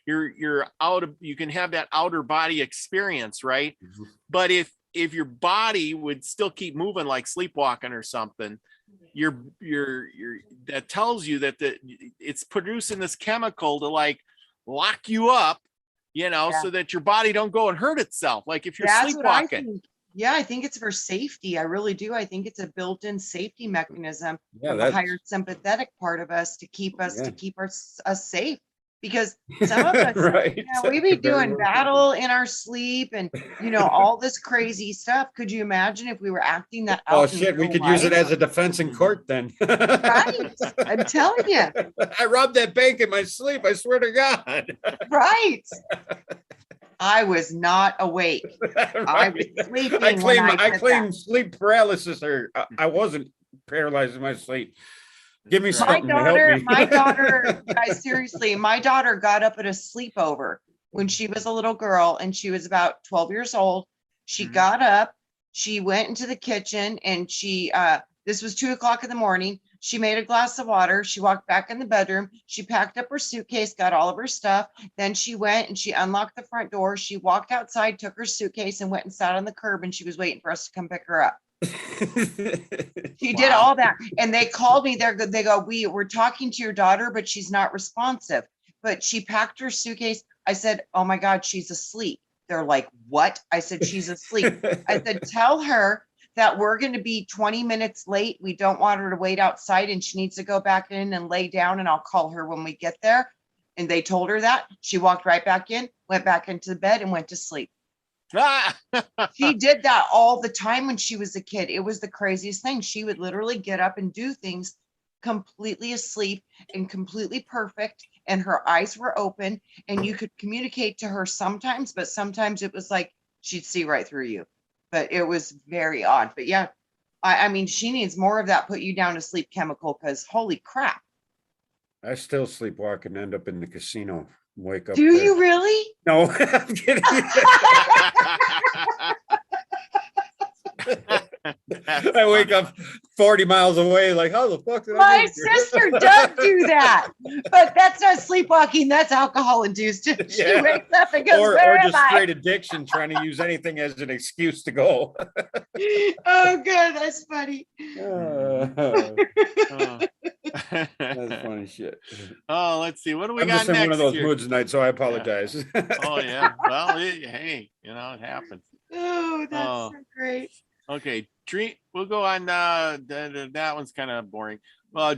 B: you're out of, you can have that outer body experience, right? Mm-hmm. But if your body would still keep moving, like sleepwalking or something, you're that tells you that it's producing this chemical to like lock you up, so that your body don't go and hurt itself. Like if you're sleepwalking.
D: I think it's for safety. I really do. I think it's a built-in safety mechanism from the higher sympathetic part of us to keep us safe. Because some of us,
C: right.
D: We be doing battle in our sleep and, all this crazy stuff. Could you imagine if we were acting that out?
C: Oh, shit. We could use it as a defense in court then.
D: Right. I'm telling you.
C: I robbed that bank in my sleep. I swear to God.
D: Right. I was not awake. I was sleeping.
C: I claim sleep paralysis, or I wasn't paralyzed in my sleep. Give me something to help me.
D: My daughter, guys, seriously, my daughter got up at a sleepover when she was a little girl and she was about 12 years old. She got up, she went into the kitchen and this was 2:00 in the morning. She made a glass of water. She walked back in the bedroom. She packed up her suitcase, got all of her stuff. Then she went and she unlocked the front door. She walked outside, took her suitcase and went and sat on the curb, and she was waiting for us to come pick her up. She did all that, and they called me. They go, we're talking to your daughter, but she's not responsive. But she packed her suitcase. I said, oh my God, she's asleep. They're like, what? I said, she's asleep. I said, tell her that we're going to be 20 minutes late. We don't want her to wait outside, and she needs to go back in and lay down, and I'll call her when we get there. And they told her that. She walked right back in, went back into the bed, and went to sleep. She did that all the time when she was a kid. It was the craziest thing. She would literally get up and do things completely asleep and completely perfect, and her eyes were open, and you could communicate to her sometimes, but sometimes it was like she'd see right through you. But it was very odd. But yeah, I mean, she needs more of that put you down to sleep chemical, because holy crap.
C: I still sleepwalk and end up in the casino. Wake up.
D: Do you really?
C: No, I'm kidding. I wake up 40 miles away, like, how the fuck did
D: my sister does do that, but that's not sleepwalking. That's alcohol induced. She wakes up and goes,
C: or just straight addiction, trying to use anything as an excuse to go.
D: Oh, good. That's funny.
C: That's funny shit.
B: Oh, let's see. What do we got
C: just in
B: next?
C: One of those moods tonight, so I apologize.
B: Oh yeah. Well, hey, it happens.
D: Oh, that's so great.
B: Okay, we'll go on. That one's kind of boring.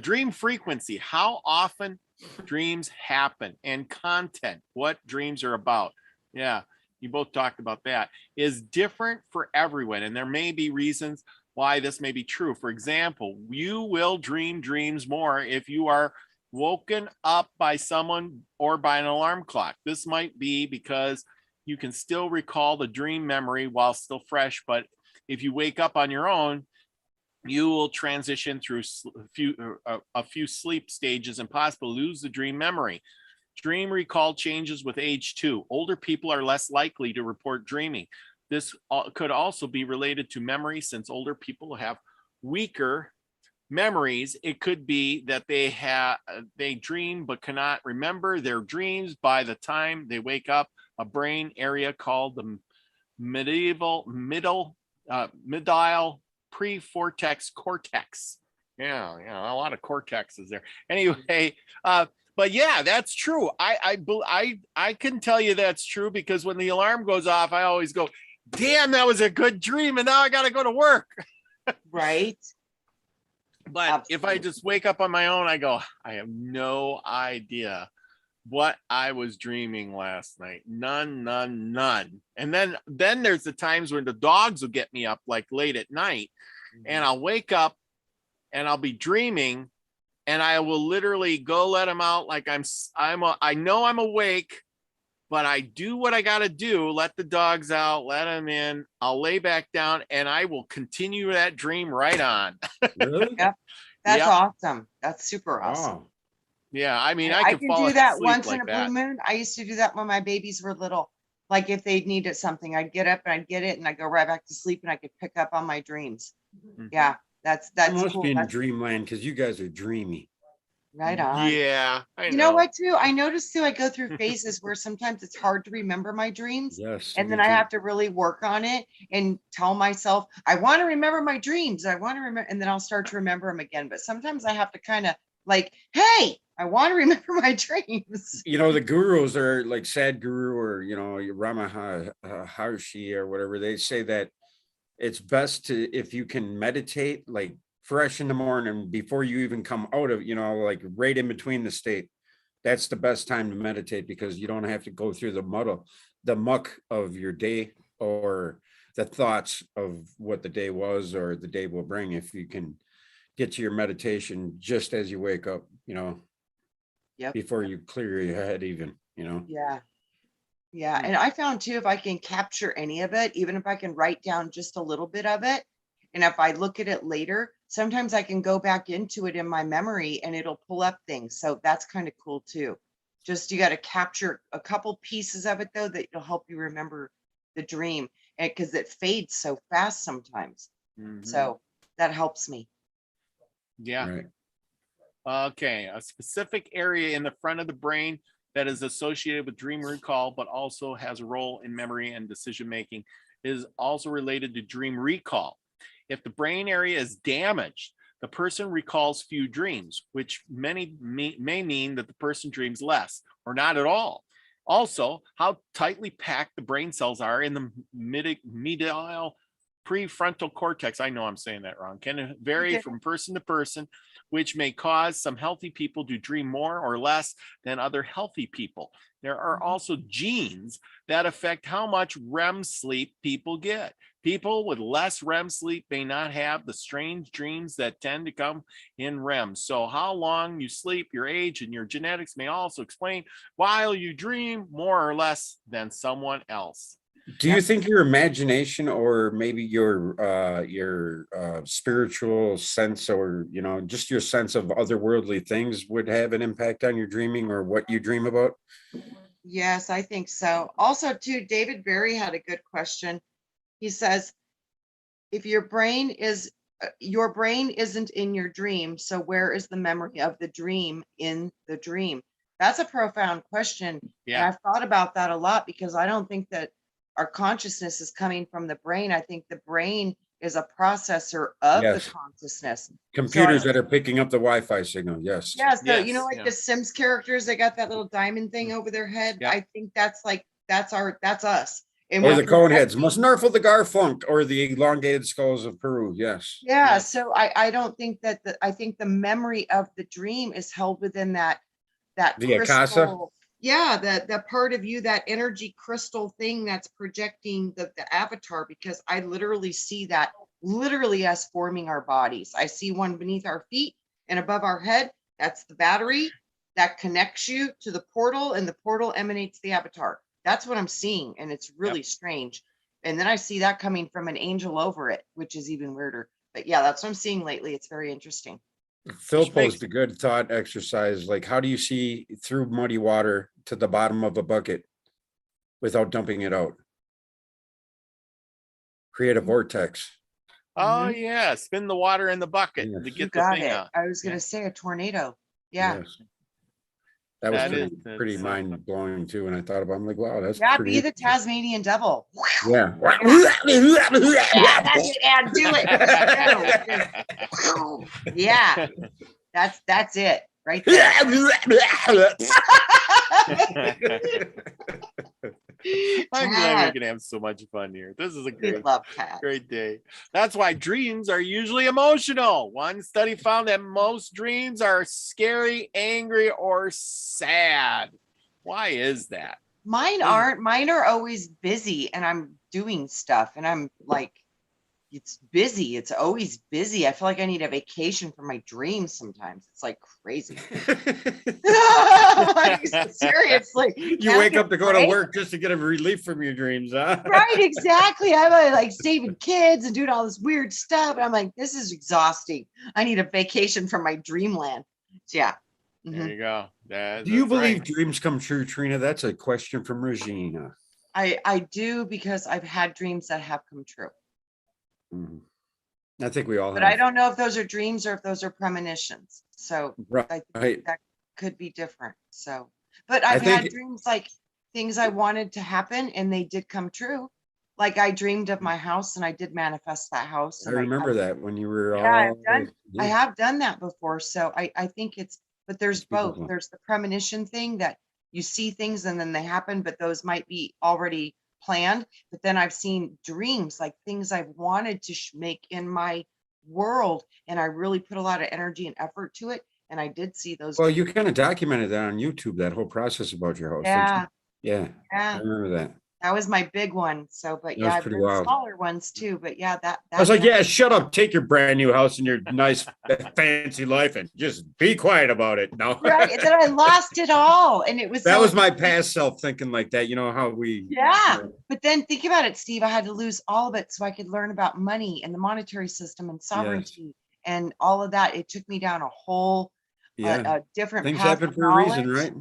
B: Dream frequency. How often dreams happen, and content, what dreams are about. Yeah, you both talked about that. Is different for everyone, and there may be reasons why this may be true. For example, you will dream dreams more if you are woken up by someone or by an alarm clock. This might be because you can still recall the dream memory while still fresh, but if you wake up on your own, you will transition through a few sleep stages and possibly lose the dream memory. Dream recall changes with age too. Older people are less likely to report dreaming. This could also be related to memory since older people have weaker memories. It could be that they dream but cannot remember their dreams by the time they wake up. A brain area called the middle prefrontal cortex. Yeah, a lot of cortexes there. Anyway, but yeah, that's true. I can tell you that's true because when the alarm goes off, I always go, damn, that was a good dream, and now I got to go to work.
D: Right.
B: But
D: Absolutely.
B: if I just wake up on my own, I go, I have no idea what I was dreaming last night. None. And then there's the times when the dogs will get me up like late at night, and I'll wake up and I'll be dreaming, and I will literally go let them out like I know I'm awake, but I do what I got to do, let the dogs out, let them in, I'll lay back down, and I will continue that dream right on.
C: Really?
D: Yep. That's
B: Yep.
D: awesome. That's super awesome.
C: Wow.
B: Yeah, I mean,
D: I
B: I
D: can
B: fall
D: do that
B: asleep
D: once
B: like
D: in a
B: that.
D: blue moon. I used to do that when my babies were little. Like if they needed something, I'd get up and I'd get it and I'd go right back to sleep and I could pick up on my dreams.
B: Mhm.
D: Yeah, that's
C: I must
D: cool.
C: be in
D: That's
C: dreamland because you guys are dreamy.
D: right on.
B: Yeah, I
D: You know what too? I noticed too, I go through phases where sometimes it's hard to remember my dreams.
C: Yes.
D: And
C: me
D: then I
C: too.
D: have to really work on it and tell myself, I want to remember my dreams. I want to remember, and then I'll start to remember them again. But sometimes I have to kind of like, hey, I want to remember my dreams.
C: You know, the gurus are like Sadhguru or, Ramaharshi or whatever. They say that it's best to, if you can meditate like fresh in the morning before you even come out of, like right in between the state. That's the best time to meditate because you don't have to go through the muck of your day or the thoughts of what the day was or the day will bring. If you can get to your meditation just as you wake up,
D: Yep.
C: before you clear your head even,
D: Yeah. Yeah. And I found too, if I can capture any of it, even if I can write down just a little bit of it, and if I look at it later, sometimes I can go back into it in my memory and it'll pull up things. So that's kind of cool too. Just you got to capture a couple pieces of it though, that will help you remember the dream, and because it fades so fast sometimes.
B: Mhm.
D: So that helps me.
B: Yeah.
C: Right.
B: Okay. A specific area in the front of the brain that is associated with dream recall, but also has a role in memory and decision making, is also related to dream recall. If the brain area is damaged, the person recalls few dreams, which may mean that the person dreams less or not at all. Also, how tightly packed the brain cells are in the medial prefrontal cortex, I know I'm saying that wrong, can vary from person to person, which may cause some healthy people to dream more or less than other healthy people. There are also genes that affect how much REM sleep people get. People with less REM sleep may not have the strange dreams that tend to come in REM. So how long you sleep, your age, and your genetics may also explain why you dream more or less than someone else.
C: Do you think your imagination or maybe your spiritual sense or, just your sense of otherworldly things would have an impact on your dreaming or what you dream about?
D: Yes, I think so. Also too, David Berry had a good question. He says, if your brain isn't in your dream, so where is the memory of the dream in the dream? That's a profound question.
B: Yeah.
D: And I've thought about that a lot because I don't think that our consciousness is coming from the brain. I think the brain is a processor of the consciousness.
C: Computers that are picking up the Wi-Fi signal. Yes.
D: Yeah. So, like the Sims characters, they got that little diamond thing over their head.
B: Yeah.
D: I think that's us. And
C: or the Coneheads, Musnarful the Garfunk, or the elongated skulls of Peru. Yes.
D: Yeah. Yes. So I don't think that I think the memory of the dream is held within that
C: the
D: crystal.
C: Akasa.
D: Yeah, the part of you, that energy crystal thing that's projecting the avatar, because I literally see that literally us forming our bodies. I see one beneath our feet and above our head. That's the battery that connects you to the portal, and the portal emanates the avatar. That's what I'm seeing, and it's really strange. And then I see that coming from an angel over it, which is even weirder. But yeah, that's what I'm seeing lately. It's very interesting.
C: Phil
B: Which makes-
C: posed a good thought exercise. Like, how do you see through muddy water to the bottom of a bucket without dumping it out? Create a vortex.
B: Oh yeah, spin the water in the bucket
C: Yes.
B: to
D: You
B: get the
D: got
B: thing
D: it.
B: out.
D: I was gonna say a tornado. Yeah.
C: Yes. That was
B: That is-
C: pretty
B: that's,
C: mind blowing too. And I thought about, I'm like, wow, that's
D: Yeah,
C: pretty
D: be the
C: interesting.
D: Tasmanian devil.
C: Yeah.
D: Yeah, that's it. Yeah, do it. Yeah, that's it right there.
B: I'm glad
D: Tad.
B: we can have so much fun here. This is a
D: We
B: great,
D: love Tad.
B: great day. That's why dreams are usually emotional. One study found that most dreams are scary, angry, or sad. Why is that?
D: Mine aren't. Mine are always busy, and I'm doing stuff, and I'm like, it's busy. It's always busy. I feel like I need a vacation from my dreams sometimes. It's like crazy. Like, seriously.
C: You wake up to go to work just to get a relief from your dreams, huh?
D: Right, exactly. I'm like saving kids and doing all this weird stuff. And I'm like, this is exhausting. I need a vacation from my dreamland. So, yeah.
B: There you go.
C: Do you believe dreams come true, Trina? That's a question from Regina.
D: I do, because I've had dreams that have come true.
C: Mhm. I think we all
D: But
C: have.
D: I don't know if those are dreams or if those are premonitions. So
C: Right.
D: that could be different. So, but I've had dreams like things I wanted to happen and they did come true. Like I dreamed of my house and I did manifest that house.
C: I
D: And
C: remember that when you were
D: yeah,
C: all.
D: I have done that before. So I think but there's both.
C: beautiful.
D: There's the premonition thing that you see things and then they happen, but those might be already planned. But then I've seen dreams, like things I've wanted to make in my world. And I really put a lot of energy and effort to it. And I did see those.
C: Well, you kind of documented that on YouTube, that whole process about your house.
D: Yeah.
C: Yeah. I
D: Yeah.
C: remember that.
D: That was my big one. So, but
C: That
D: yeah,
C: was
D: I've
C: pretty
D: done
C: wild.
D: smaller ones too. But yeah,
C: I was like, yeah, shut up. Take your brand new house and your nice fancy life and just be quiet about it. No.
D: Right. And then I lost it all. And it was
C: That
D: so
C: was my past self thinking like that. You know how we.
D: yeah. But then think about it, Steve. I had to lose all of it so I could learn about money and the monetary system and sovereignty and all of that. It took me down a whole a different
C: Things
D: path
C: happen
D: of
C: for a reason,
D: knowledge.
C: right?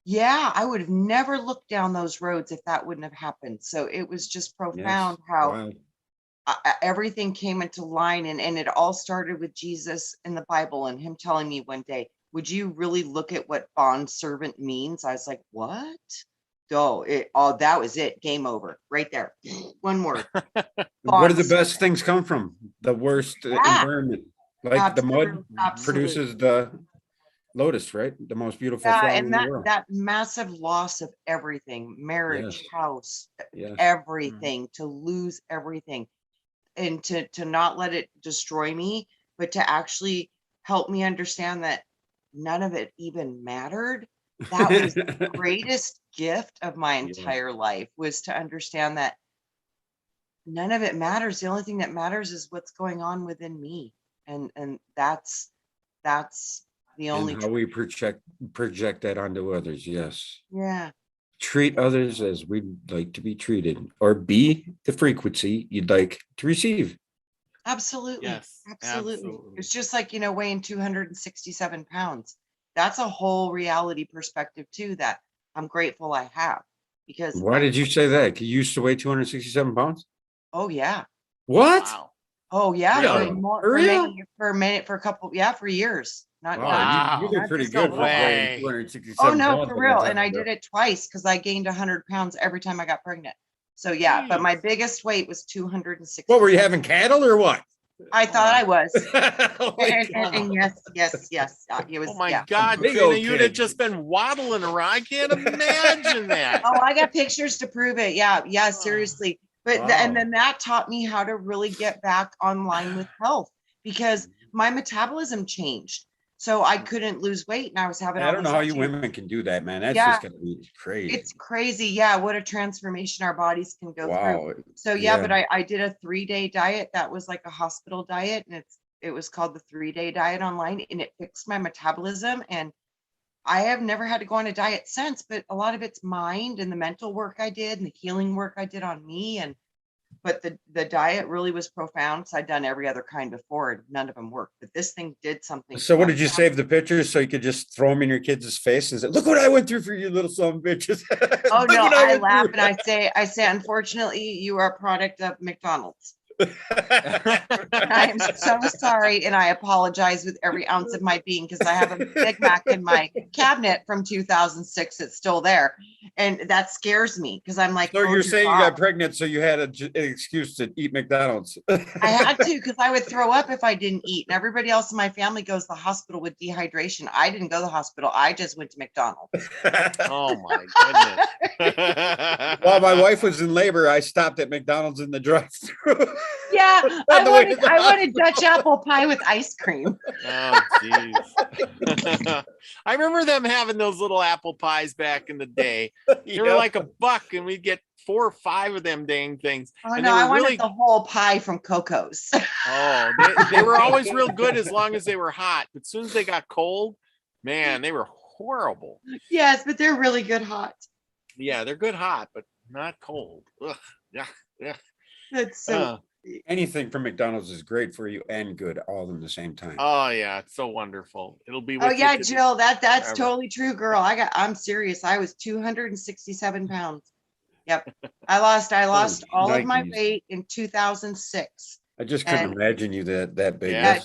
D: Yeah, I would have never looked down those roads if that wouldn't have happened. So it was just profound how
C: Wow.
D: everything came into line, and it all started with Jesus in the Bible and him telling me one day, would you really look at what bond servant means? I was like, what? Oh, that was it. Game over right there. One word.
C: Where do the best things come from? The worst environment. Like the mud produces the lotus, right? The most beautiful flower in the world.
D: That massive loss of everything, marriage, house,
C: Yes.
D: everything, to lose everything, and to not let it destroy me, but to actually help me understand that none of it even mattered. That was the greatest gift of my entire life, was to understand that none of it matters. The only thing that matters is what's going on within me. And that's the only
C: and how we project that onto others. Yes.
D: Yeah.
C: Treat others as we'd like to be treated, or be the frequency you'd like to receive.
D: Absolutely.
B: Yes.
D: Absolutely. It's just like, weighing 267 pounds. That's a whole reality perspective too, that I'm grateful I have. Because
C: why did you say that? You used to weigh 267 pounds?
D: Oh yeah.
C: What?
B: Wow.
D: Oh yeah.
C: Really?
D: For a couple, for years. Not
C: wow, you did pretty good for weighing 267
D: Oh no,
C: pounds
D: for real. And I did it twice because I gained 100 pounds every time I got pregnant. So yeah, but my biggest weight was 260.
C: What, were you having cattle or what?
D: I thought I was.
C: and
D: yes. It was,
B: oh my
D: yeah.
B: God, Trina, you'd have just been waddling around. I can't imagine that.
D: Oh, I got pictures to prove it. Yeah, seriously. But and then that taught me how to really get back online with health, because my metabolism changed. So I couldn't lose weight, and I was having.
C: I don't know how you women can do that, man. That's just gonna be crazy.
D: It's crazy. Yeah, what a transformation our bodies can go through. So but I did a 3-day diet that was like a hospital diet, and it was called the 3-day diet online, and it fixed my metabolism. And I have never had to go on a diet since, but a lot of it's mind and the mental work I did and the healing work I did on me. And but the diet really was profound. So I'd done every other kind before and none of them worked, but this thing did something.
C: So what did you save the pictures so you could just throw them in your kids' face and say, look what I went through for you little son of bitches.
D: Oh no, I laugh and I say, unfortunately, you are a product of McDonald's. I am so sorry, and I apologize with every ounce of my being, because I have a Big Mac in my cabinet from 2006. It's still there, and that scares me because I'm like,
C: So you're saying you got pregnant, so you had an excuse to eat McDonald's.
D: I had to, because I would throw up if I didn't eat, and everybody else in my family goes to the hospital with dehydration. I didn't go to the hospital. I just went to McDonald's.
B: Oh my goodness.
C: While my wife was in labor, I stopped at McDonald's in the drive-thru.
D: Yeah, I wanted Dutch apple pie with ice cream.
B: Oh, jeez. I remember them having those little apple pies back in the day. They were like $1, and we'd get 4 or 5 of them dang things.
D: Oh
B: and
D: no, I wanted
B: really,
D: the whole pie from Coco's.
B: oh, they were always real good as long as they were hot. But as soon as they got cold, man, they were horrible.
D: Yes, but they're really good hot.
B: Yeah, they're good hot, but not cold. Ugh, yeah, yeah.
D: That's so.
C: Anything from McDonald's is great for you and good all in the same time.
B: Oh yeah, it's so wonderful. It'll be.
D: Oh yeah, Jill, that's
B: forever.
D: totally true, girl. I'm serious. I was 267 pounds. Yep, I lost all of my weight in 2006.
C: I just couldn't imagine you that big.
B: Yeah,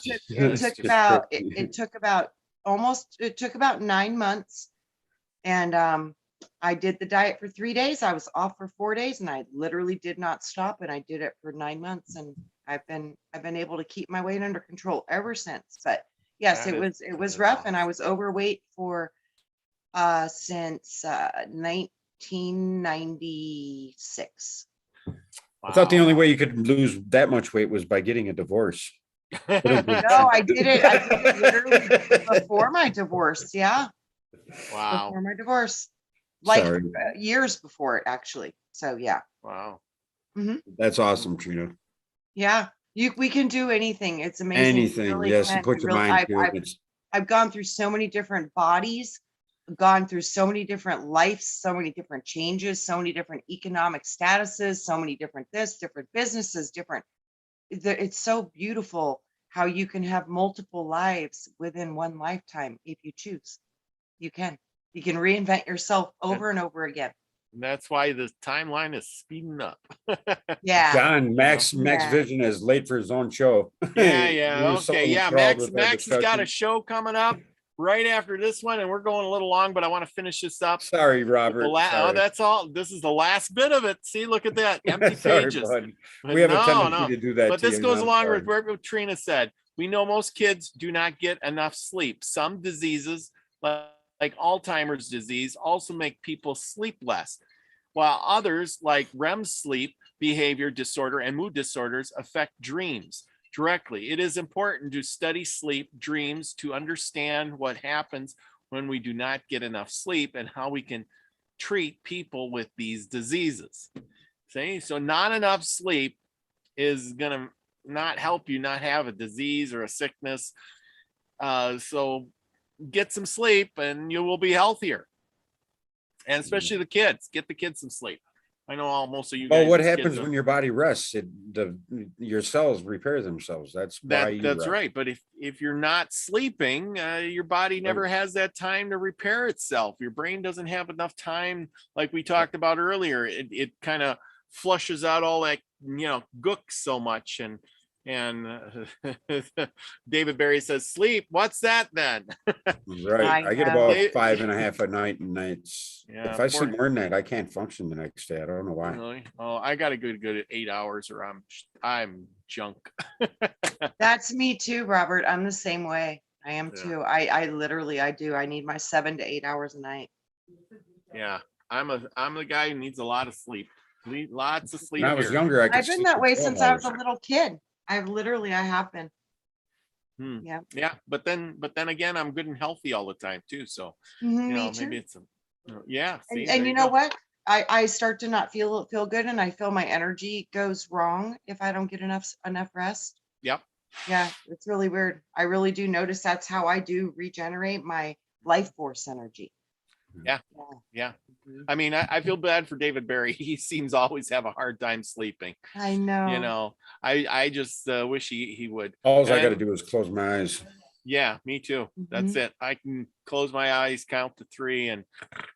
D: it took about 9 months, and I did the diet for 3 days. I was off for 4 days, and I literally did not stop. And I did it for 9 months, and I've been able to keep my weight under control ever since. But yes, it was rough, and I was overweight for since 1996.
B: Wow.
C: I thought the only way you could lose that much weight was by getting a divorce.
D: No, I did it literally before my divorce. Yeah.
B: Wow.
D: Before my divorce. Like
C: Sorry.
D: years before it, actually. So yeah.
B: Wow.
D: Mm-hmm.
C: That's awesome, Trina.
D: Yeah, we can do anything. It's amazing.
C: Anything,
D: really
C: yes.
D: can.
C: Put your mind to it.
D: I've gone through so many different bodies, gone through so many different lives, so many different changes, so many different economic statuses, so many different different businesses, it's so beautiful how you can have multiple lives within one lifetime if you choose. You can reinvent yourself over and over again.
B: And that's why the timeline is speeding up.
D: Yeah.
C: John, Max Vision is late for his own show.
B: Yeah. Okay. Yeah. Max has got a show coming up right after this one, and we're going a little long, but I want to finish this up.
C: Sorry, Robert.
B: Oh, that's all. This is the last bit of it. See, look at that. Empty pages.
C: Bud. We have a tendency to do that.
B: But this goes along with what Trina said. We know most kids do not get enough sleep. Some diseases, like Alzheimer's disease, also make people sleep less, while others like REM sleep, behavior disorder, and mood disorders affect dreams directly. It is important to study sleep, dreams, to understand what happens when we do not get enough sleep and how we can treat people with these diseases. See, so not enough sleep is going to not help you not have a disease or a sickness. So get some sleep and you will be healthier. And especially the kids, get the kids some sleep. I know most of you guys.
C: Well, what happens when your body rests? Your cells repair themselves. That's
B: right. But if you're not sleeping, your body never has that time to repair itself. Your brain doesn't have enough time, like we talked about earlier. It kind of flushes out all that gook so much, and David Barry says, sleep. What's that then?
C: Right. I get about 5.5 a night and nights. Yeah, if I sleep more than that, I can't function the next day. I don't know why.
B: Really? Oh, I got to go good at 8 hours or I'm junk.
D: That's me too, Robert. I'm the same way. I am too. I literally, I do. I need my 7 to 8 hours a night.
B: Yeah. I'm the guy who needs a lot of sleep. Lots of sleep.
C: When I was younger,
D: I've been that way since I was a little kid. I have been.
B: Yeah. But then again, I'm good and healthy all the time too. So, maybe it's See,
D: and you know what? I start to not feel good, and I feel my energy goes wrong if I don't get enough rest.
B: Yep.
D: Yeah. It's really weird. I really do notice that's how I do regenerate my life force energy.
B: Yeah. I mean, I feel bad for David Barry. He seems always have a hard time sleeping.
D: I know.
B: You know, I just wish he would.
C: All I got to do is close my eyes.
B: Yeah, me too. That's it. I can close my eyes, count to 3, and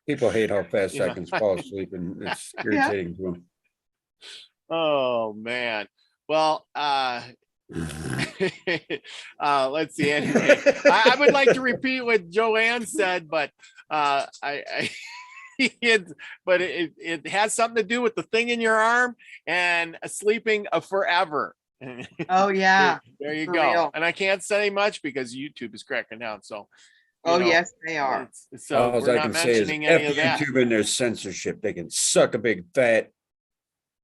C: people hate how fast
B: You
C: I
B: know.
C: can fall asleep, and it's irritating to them.
B: oh man. Well, let's see. Anyway, I would like to repeat what Joanne said, but it has something to do with the thing in your arm and sleeping forever.
D: Oh yeah.
B: There you
D: For
B: go.
D: real.
B: And I can't say much because YouTube is cracking down. So,
D: Oh yes, they are.
B: So
C: All
B: we're
C: I
B: not
C: can say is
B: mentioning any of that.
C: YouTube and their censorship. They can suck a big fat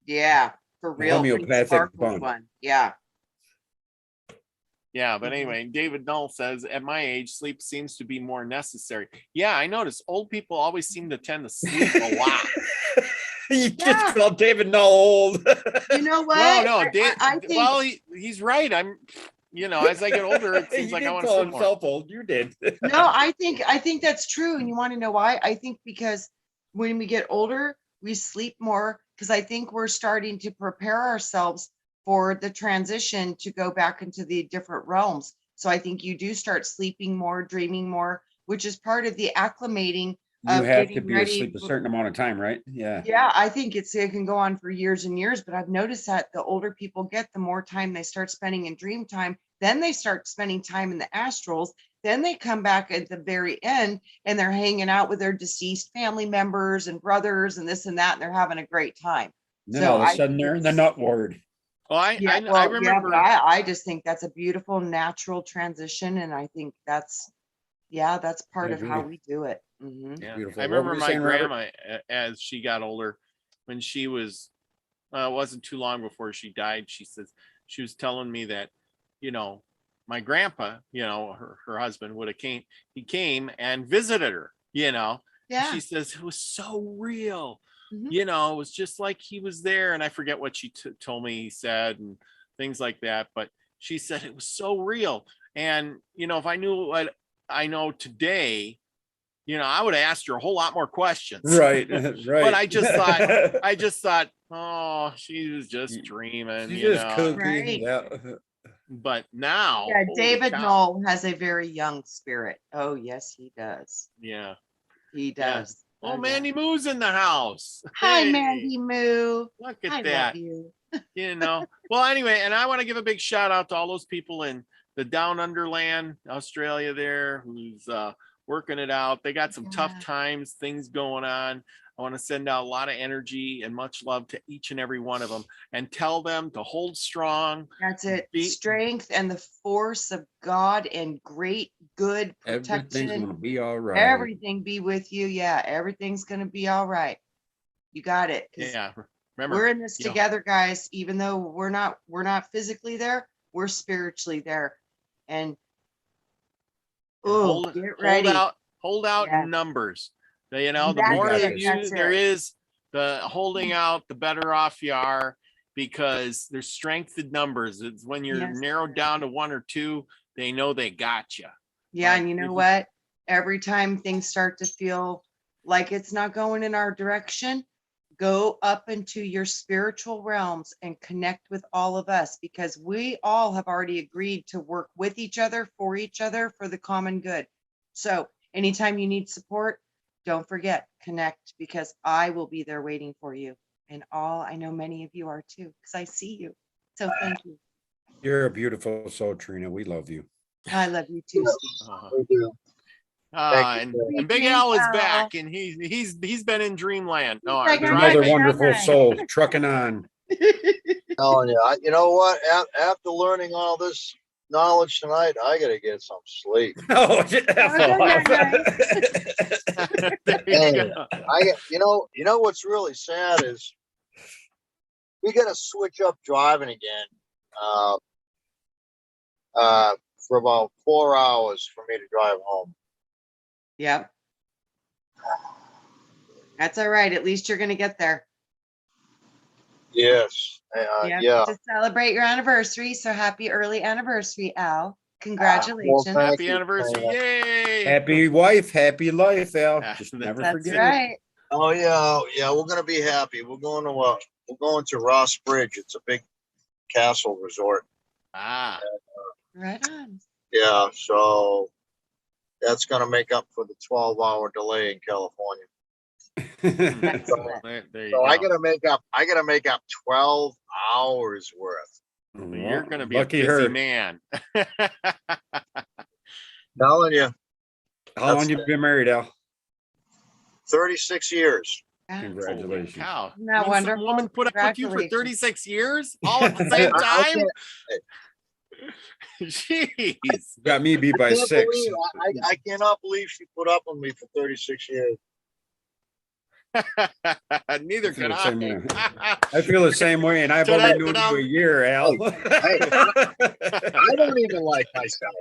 D: Yeah, for real.
C: homeopathic
D: Sparkles
C: bun.
D: one. Yeah.
B: Yeah, but anyway, David Null says, at my age, sleep seems to be more necessary. Yeah, I notice old people always seem to tend to sleep a lot.
C: You just called David Null old.
D: You know what?
B: No,
D: I think,
B: well, he's right. I'm, as I get older, it seems like I want to sleep more.
C: Old. You did.
D: no, I think that's true. And you want to know why? I think because when we get older, we sleep more, because I think we're starting to prepare ourselves for the transition to go back into the different realms. So I think you do start sleeping more, dreaming more, which is part of the acclimating.
C: You have to be asleep a certain amount of time, right? Yeah.
D: Yeah, I think it can go on for years and years, but I've noticed that the older people get, the more time they start spending in dream time. Then they start spending time in the astrals. Then they come back at the very end and they're hanging out with their deceased family members and brothers and this and that, and they're having a great time.
C: And then all of a sudden they're in the nut ward.
B: Well, I remember.
D: Yeah, I just think that's a beautiful natural transition, and I think that's part of how we do it. Mm-hmm.
B: Yeah.
C: Beautiful.
B: I remember my grandma, as she got older, when she was, it wasn't too long before she died. She says she was telling me that, my grandpa, her husband he came and visited her.
D: Yeah.
B: She says it was so real.
D: Mhm.
B: It was just like he was there, and I forget what she told me he said and things like that, but she said it was so real. And if I knew what I know today, I would have asked her a whole lot more questions.
C: Right.
B: But I just thought, oh, she was just dreaming.
D: Right.
C: Yeah.
B: But now,
D: David Knoll has a very young spirit. Oh yes, he does.
B: Yeah,
D: he does.
B: Oh, Mandy Moo's in the house.
D: Hi,
B: Hey,
D: Mandy Moo.
B: Look at
D: I
B: that.
D: love you.
B: Well, anyway, and I want to give a big shout out to all those people in the Down Underland, Australia there, who's working it out. They got some tough times, things going on. I want to send out a lot of energy and much love to each and every one of them, and tell them to hold strong.
D: That's it. Strength and the force of God and great good protection.
C: Everything's gonna be all right.
D: Everything be with you. Yeah, everything's gonna be all right. You got it.
B: Yeah, remember,
D: we're in this together, guys. Even though we're not physically there, we're spiritually there. And get ready.
B: Hold out in numbers. The more of you there is, the holding out, the better off you are, because there's strength in numbers. It's when you're narrowed down to 1 or 2, they know they got you.
D: Yeah, and you know what? Every time things start to feel like it's not going in our direction, go up into your spiritual realms and connect with all of us, because we all have already agreed to work with each other, for the common good. So anytime you need support, don't forget, connect, because I will be there waiting for you. And I know many of you are too, because I see you. So thank you.
C: You're a beautiful soul, Trina. We love you.
D: I love you too, Steve.
A: We do.
B: And Big Al is back, and he's been in dreamland. No,
C: another wonderful soul trucking on.
A: Oh yeah, you know what? After learning all this knowledge tonight, I gotta get some sleep.
C: Oh,
A: You know what's really sad is we gotta switch up driving again. For about 4 hours for me to drive home.
D: Yep. That's all right. At least you're going to get there.
A: Yes. Yeah.
D: To celebrate your anniversary. So happy early anniversary, Al. Congratulations.
A: Well,
B: happy anniversary. Yay.
C: Happy wife, happy life, Al. Just never
D: That's
C: forget
D: right.
A: Oh yeah, we're gonna be happy. We're going to Ross Bridge. It's a big castle resort.
B: Ah,
D: Right on.
A: Yeah, so that's gonna make up for the 12-hour delay in California.
D: Excellent.
B: there you
A: So
B: go.
A: I gotta make up 12 hours worth.
B: You're gonna be
C: lucky
B: a busy
C: her.
B: man.
A: Telling you,
C: How long you been married, Al?
A: 36 years.
D: Yeah.
C: Congratulations.
B: Holy cow.
D: Isn't that
B: Some
D: wonderful?
B: woman put up with you for
D: Congratulations.
B: 36 years all at the same
A: I
B: time? Jeez.
C: Got me beat by
A: can't
C: 6.
A: believe- I cannot believe she put up with me for 36 years.
B: Neither can
C: feel the same way.
B: I.
C: I feel the same way, and I've only known you a year, Al.
A: I don't even like myself.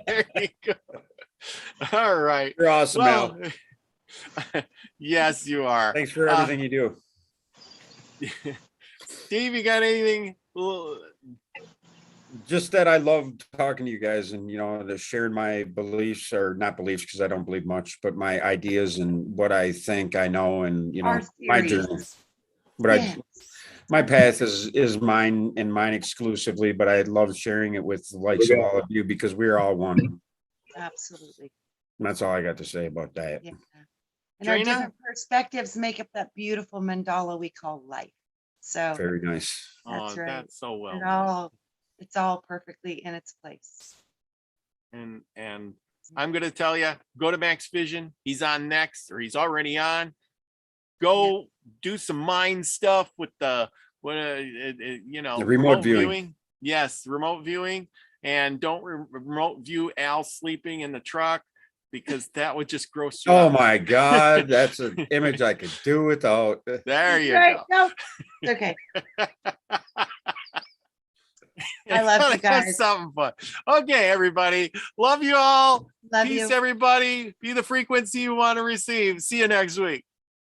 B: There you go. All right.
C: You're awesome, Al.
B: Well, yes, you are.
C: Thanks for everything you do.
B: Steve, you got anything?
C: Just that I love talking to you guys, and to sharing my beliefs, or not beliefs because I don't believe much, but my ideas and what I think I know, and
D: Our
C: my
D: theories.
C: journey. But
D: Yes.
C: my path is mine and mine exclusively, but I love sharing it with the likes of all of you because we're all one.
D: Absolutely.
C: And that's all I got to say about that.
D: Yeah. And our
B: Trina?
D: different perspectives make up that beautiful mandala we call life. So
C: Very nice.
B: Oh,
D: That's right.
B: that's so well.
D: it's all perfectly in its place.
B: And I'm gonna tell you, go to Max Vision. He's on next, or he's already on. Go do some mind stuff with the
C: The remote viewing.
B: Yes, remote viewing, and don't remote view Al sleeping in the truck, because that would just gross you
C: Oh
B: out.
C: my God, that's an image I could do without.
B: There you
D: Right,
B: go.
D: no, it's okay. I love you
B: Have
D: guys.
B: something fun. Okay, everybody. Love you all.
D: Love
B: Peace,
D: you.
B: everybody. Be the frequency you want to receive. See you next week.